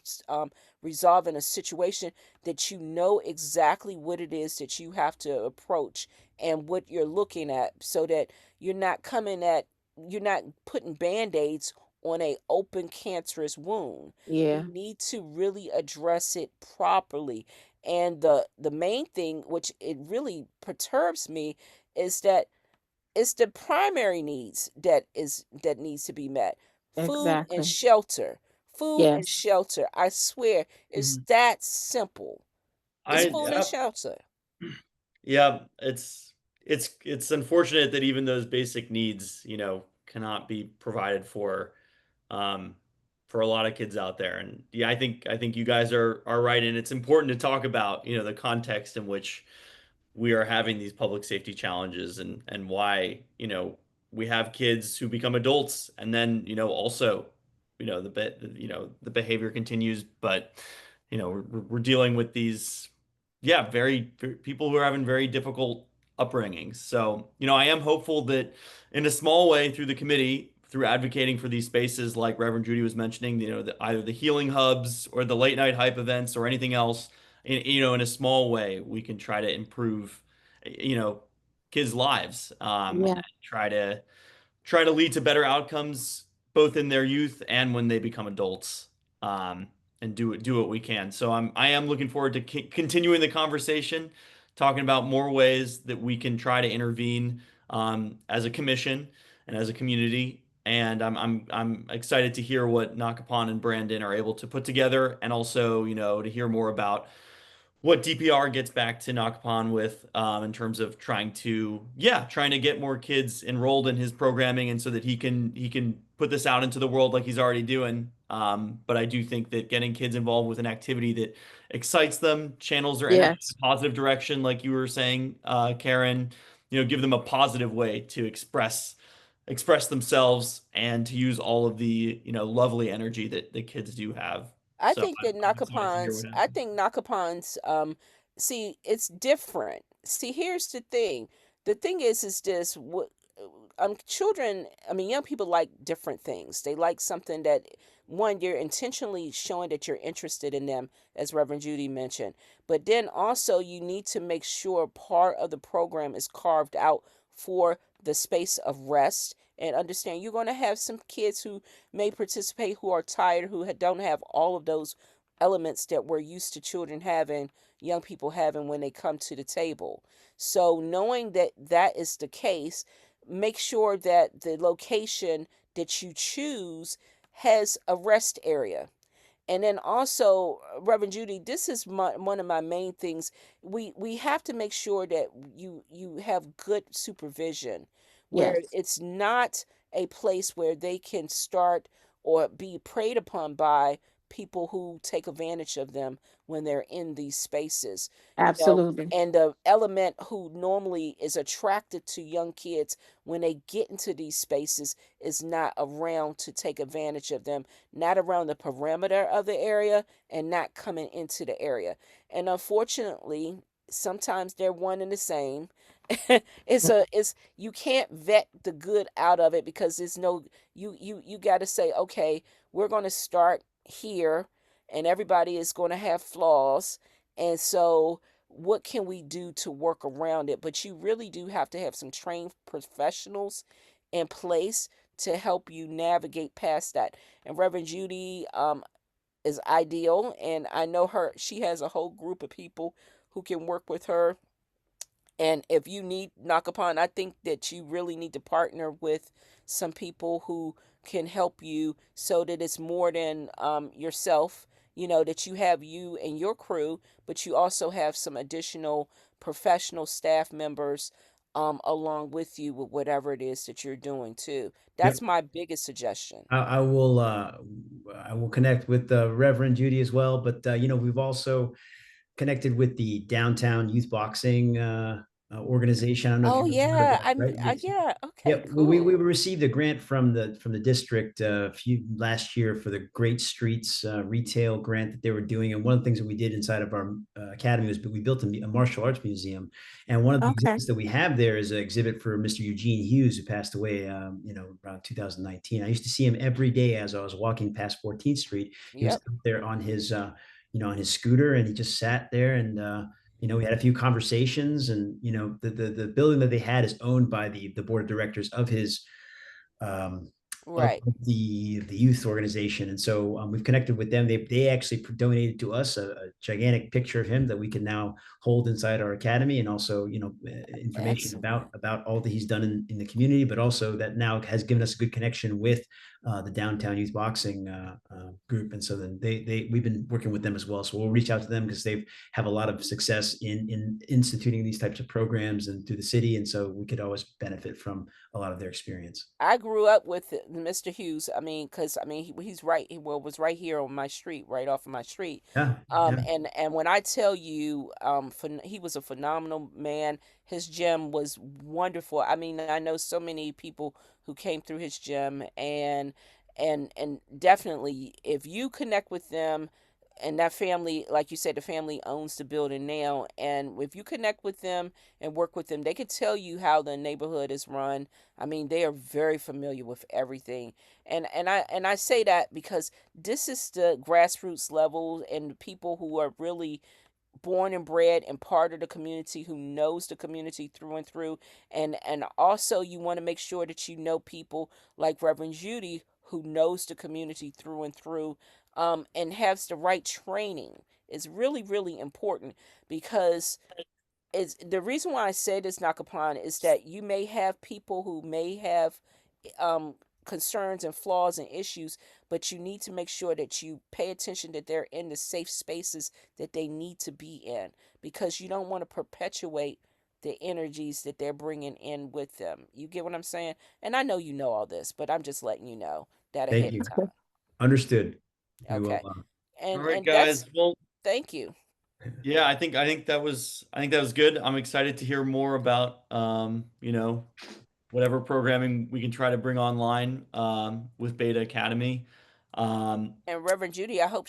resolving a situation, that you know exactly what it is that you have to approach and what you're looking at, so that you're not coming at, you're not putting band-aids on a open cancerous wound. You Yeah. need to really address it properly. And the main thing, which it really perturbs me, is that it's the primary needs that needs to be met. Food and Exactly. shelter. food and Yes. shelter. I swear, it's Mhm. that simple. It's I food and shelter. Yeah, it's unfortunate that even those basic needs, cannot be provided um, for a lot of kids out there. And yeah, I think you guys are right, and it's important to talk about, the context in which we are having these public safety challenges and why, we have kids who become adults and then, also, the behavior continues, but we're dealing with these, yeah, people who are having very difficult upbringings. So, I am hopeful that in a small way through the committee, through advocating for these spaces like Reverend Judy was mentioning, either the healing hubs or the late night hype events or anything else, in a small way, we can try to improve, you know, kids' lives, Yeah. try to lead to better outcomes both in their youth and when they become adults, um, and do what we can. So I am looking forward to continuing the conversation, talking about more ways that we can try to intervene, as a commission and as a community. And I'm excited to hear what Nakapon and Brandon are able to put together, and also, to hear more about what DPR gets back to Nakapon with, in terms of trying to get more kids enrolled in his programming, and so that he can put this out into the world like he's already doing. But I do think that getting kids involved with an activity that excites them, channels their energy in Yes. a positive direction, like you were saying, Karen, give them a positive way to express themselves and to use all of the lovely energy that the kids do have. I So think that I'm excited to hear Nakapons, what I happens. think Nakapons, see, it's different. See, here's the thing. The thing is this, what, children, I mean, young people like different things. They like something that, one, you're intentionally showing that you're interested in them, as Reverend Judy mentioned. But then also, you need to make sure part of the program is carved out for the space of rest. And understand you're going to have some kids who may participate who are tired, who don't have all of those elements that we're used to children having, young people having when they come to the table. So, knowing that that is the case, make sure that the location that you choose has a rest area. And then also, Reverend Judy, this is one of my main things. We have to make sure that you have good supervision, where Yes. it's not a place where they can start or be preyed upon by people who take advantage of them when they're in these spaces. Absolutely. And the element who normally is attracted to young kids when they get into these spaces is not around to take advantage of them, not around the perimeter of the area, and not coming into the area. And unfortunately, sometimes they're one and the same. It's you can't vet the good out of it, because there's no, you got to say, okay, we're going to start here, and everybody is going to have flaws, and so what can we do to work around it? But you really do have to have some trained professionals in place to help you navigate past that. And Reverend Judy, is ideal, and I know her. She has a whole group of people who can work with her. And if you need knock upon, I think that you really need to partner with some people who can help you, so that it's more than yourself. That you have you and your crew, but you also have some additional professional staff members along with you with whatever it is that you're doing too. That's Yep. my biggest suggestion. I will connect with Reverend Judy as well. But we've also connected with the downtown youth boxing organization. I don't know if Oh you've heard of yeah, that, right? yeah. Yeah, Okay, well, we cool. received a grant from the district a few last year for the Great Streets retail grant that they were doing, and one of the things that we did inside of our academy was we built a martial arts museum, and one of the Okay. exhibits that we have there is an exhibit for Mr. Eugene Hughes, who passed away, around 2019. I used to see him every day as I was walking past 14th Street. He was Yep. out there on his scooter, and he just sat there and. We had a few conversations, and the building that they had is owned by the board of directors of his of Right. the youth organization, and so we've connected with them. They actually donated to us a gigantic picture of him that we can now hold inside our academy, and also information Excellent. about all that he's done in the community, but also that now has given us a good connection with the downtown youth boxing group, and so then we've been working with them as well. So we'll reach out to them because they have a lot of success in instituting these types of programs and through the city, and so we could always benefit from a lot of their experience. I grew up with Mr. Hughes. I mean, because I mean, he's right. He was right here on my street, right off of my street. Yeah, yeah. And when I tell you, he was a phenomenal man. His gym was wonderful. I mean, I know so many people who came through his gym, and definitely, if you connect with them, and that family, like you said, the family owns the building now, and if you connect with them and work with them, they could tell you how the neighborhood is run. I mean, they are very familiar with everything. And I say that because this is the grassroots level, and the people who are really born and bred and part of the community, who knows the community through and through. And also, you want to make sure that you know people like Reverend Judy, who knows the community through and through, and has the right training. Is really, really important, because it's the reason why I say this, Nakapan, is that you may have people who may have um concerns and flaws and issues, but you need to make sure that you pay attention, that they're in the safe spaces that they need to be in, because you don't want to perpetuate the energies that they're bringing in with them. You get what I'm saying? And I know you know all this, but I'm just letting you know that Thank ahead you. of time. Understood. We will. Okay. All and right, and that's guys. Well, thank you. yeah, I think that was good. I'm excited to hear more about whatever programming we can try to bring online with Beta Academy. Um, And Reverend Judy, I hope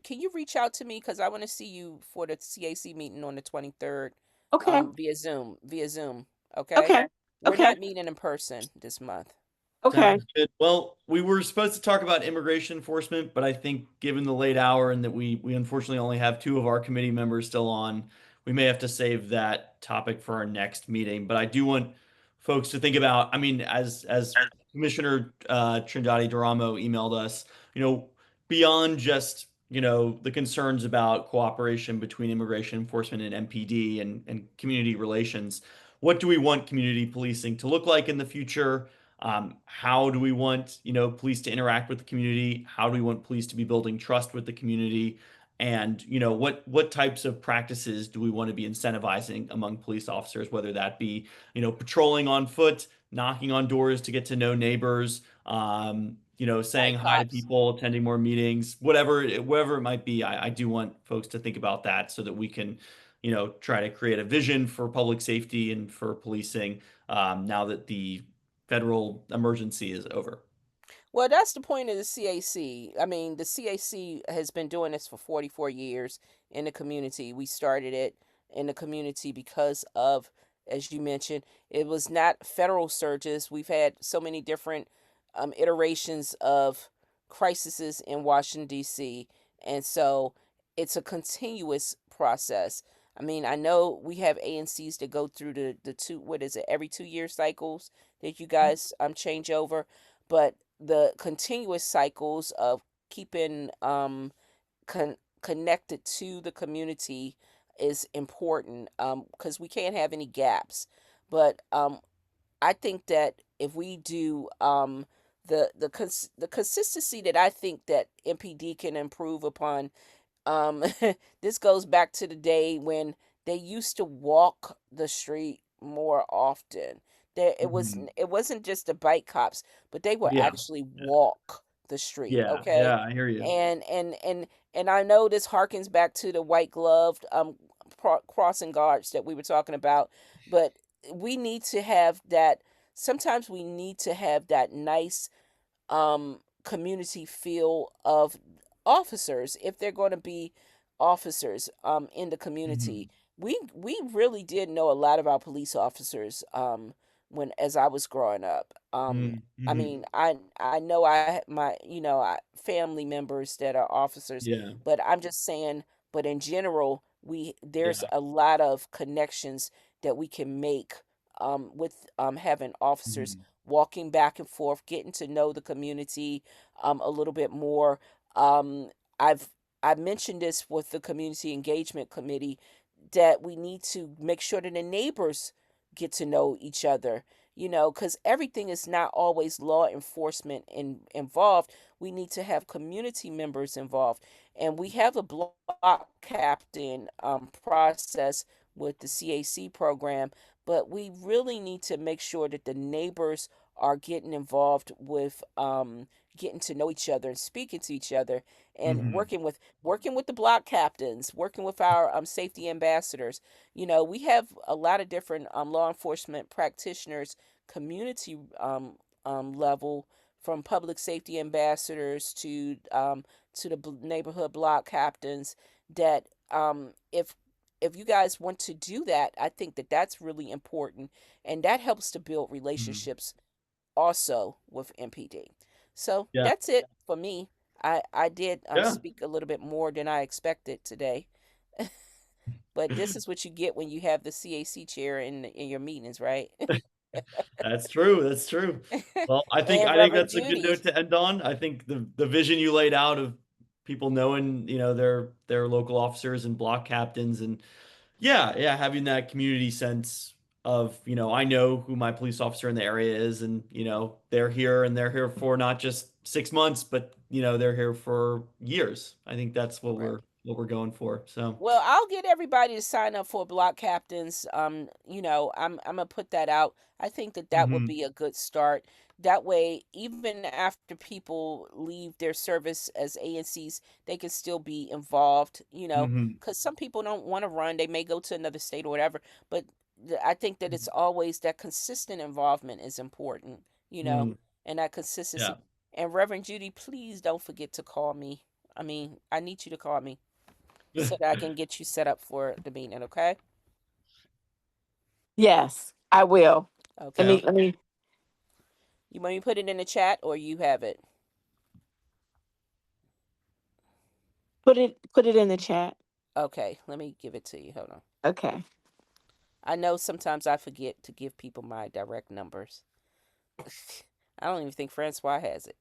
can you reach out to me, because I want to see you for the CAC meeting on the 23rd, Okay. via Zoom. Okay, Okay. we're Okay. not meeting in person this month. Okay. Sounds good. Well, we were supposed to talk about immigration enforcement, but I think given the late hour and that we unfortunately only have two of our committee members still on, we may have to save that topic for our next meeting. But I do want folks to think about, I mean, as Commissioner Trindade Duramo emailed us, you know, beyond just, the concerns about cooperation between immigration enforcement and MPD and community relations, what do we want community policing to look like in the future? How do we want, police to interact with the community? How do we want police to be building trust with the community? And, what types of practices do we want to be incentivizing among police officers, whether that be, patrolling on foot, knocking on doors to get to know neighbors, saying Night hi to cops. people, attending more meetings, whatever it might be. I do want folks to think about that so that we can, try to create a vision for public safety and for policing now that the federal emergency is over. Well, that's the point of the CAC. I mean, the CAC has been doing this for 44 years in the community. We started it in the community because of, as you mentioned, it was not federal surges. We've had so many different iterations of crises in Washington, D.C. And so it's a continuous process. I mean, I know we have ANCs that go through the two, what is it, every 2 year cycles that you guys change over. But the continuous cycles of keeping connected to the community is important, because we can't have any gaps. But I think that if we do the consistency that I think that MPD can improve upon, um, this goes back to the day when they used to walk the street more often. There, Mhm. it wasn't just the bike cops, but they would Yeah, actually walk the street. yeah, Okay, yeah. I hear you. and and and and I know this harkens back to the white gloved crossing guards that we were talking about, but we need to have that. Sometimes we need to have that nice community feel of officers, if they're going to be officers in the community. Hmm. We really did know a lot about police officers when as I was growing up. I Mm-hmm. mean, I know my family members that are officers, Yeah, but I'm just saying, but in general, there's yeah. a lot of connections that we can make with having officers Mhm. walking back and forth, getting to know the community a little bit more. Um, I've mentioned this with the community engagement committee that we need to make sure that the neighbors get to know each other. Because everything is not always law enforcement involved. We need to have community members involved, and we have a block captain process with the CAC program, but we really need to make sure that the neighbors are getting involved with getting to know each other and speaking to each other, and Hmm. working with the block captains, working with our safety ambassadors. We have a lot of different law enforcement practitioners, community level, from public safety ambassadors to the neighborhood block captains. That if you guys want to do that, I think that that's really important, and that helps to build Hmm. relationships also with MPD. So Yeah. that's it for me. I did Yeah. speak a little bit more than I expected today, but this is what you get when you have the CAC chair in your meetings, right? That's true. That's true. Well, I think And I think Reverend that's a good Judy. note to end on. I think the vision you laid out of people knowing, their local officers and block captains, and yeah, yeah, having that community sense of, I know who my police officer in the area is, and they're here for not just 6 months, but they're here for years. I think that's what Right. we're going for. So, Well, I'll get everybody to sign up for block captains. I'm gonna put that out. I think that that would hmm. be a good start. That way, even after people leave their service as ANCs, they can still be involved. Hmm. Because some people don't want to run; they may go to another state or whatever. But I think that it's always that consistent involvement is important. Hmm. And that consistency. Yeah. And Reverend Judy, please don't forget to call me. I mean, I need you to call me so that I can get you set up for the meeting, okay? Yes, I will. Let Okay. Yeah. me let me You want me to put it in the chat or you have it? put it in the chat. Okay, let me give it to you. Hold on. Okay. I know sometimes I forget to give people my direct numbers. I don't even think Francois has it.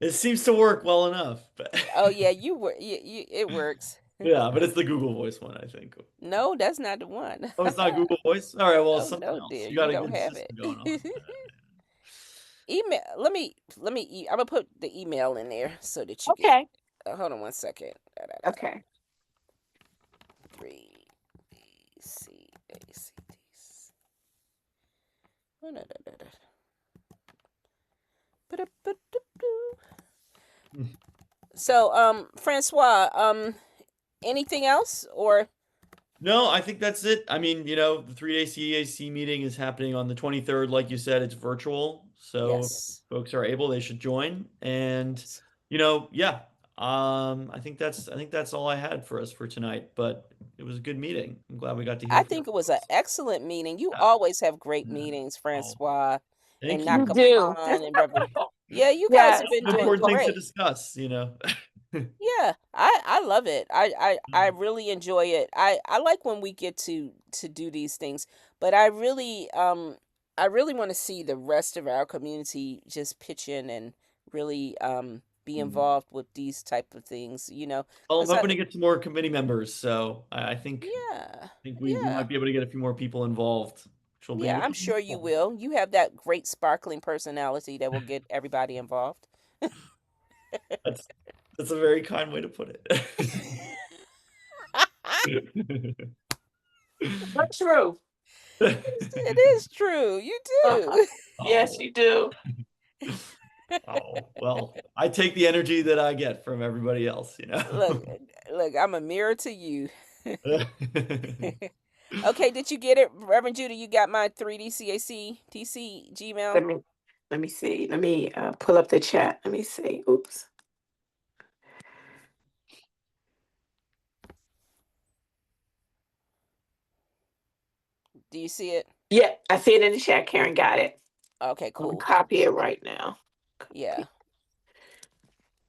It seems to work well enough, but Oh yeah, it works. yeah, but it's the Google Voice one, I think. No, that's not the one. Oh, it's not Google Voice? All right, well, it's Oh something no, else. dear, You got you a don't good have it. system going on. Email. I'm gonna put the email in there so that you get. Okay. Hold on one second. Da, da, da. Okay. 3BCACDs. Oh, da, da, da, da. Ba-da-ba-da-boo. So, Francois, anything else or No, I think that's it. I mean, the 3-day CAC meeting is happening on the 23rd. Like you said, it's virtual. So if yes? folks are able, they should join. And, Yes. yeah. I think that's all I had for us for tonight, but it was a good meeting. I'm glad we got to hear I from think it was an folks. excellent meeting. You Yeah. always have great Yeah. meetings, Oh, Francois, and thank You you. do. Nakapan and Reverend. Yeah, you guys have Yes. been Some doing important things to great. discuss. Yeah, I love it. I really enjoy it. I like when we get to do these things, but I really want to see the rest of our community just pitch in and really be Mm. involved with these type of things, Well, I'm cuz hoping to get some more committee members, so I think yeah. think we Yeah. might be able to get a few more people involved, which will Yeah, be I'm sure you wonderful. will. You have that great sparkling personality that will get everybody involved. That's that's a very kind way to put it. That's true. It is true. You Uh-huh. do. Yes, Oh, you do. oh, well, I take the energy that I get from everybody else. Look, look, I'm a mirror to you. Okay, did you get it, Reverend Judah? You got my 3D TC Gmail. Let me let me see. Let me pull up the chat. Let me see. Oops. Do you see it? Yeah, I see it in the chat. Karen got it. Okay, I'm gonna cool. copy it right now. Yeah.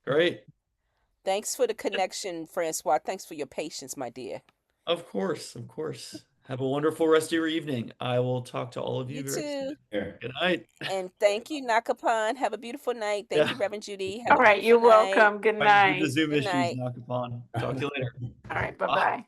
Great. Thanks for the connection, Francois. Thanks for your patience, my dear. Of course, of course. Have a wonderful rest of your evening. I will talk to all of you You very soon. too. Good night. And thank you, Nakapan. Have a beautiful night. Thank Yeah. you, Reverend Judy. Have All a right, beautiful you're night. welcome. Good Fighting through the night. Zoom Good issues, night. knock upon. Talk to you later. All right, Bye. bye-bye.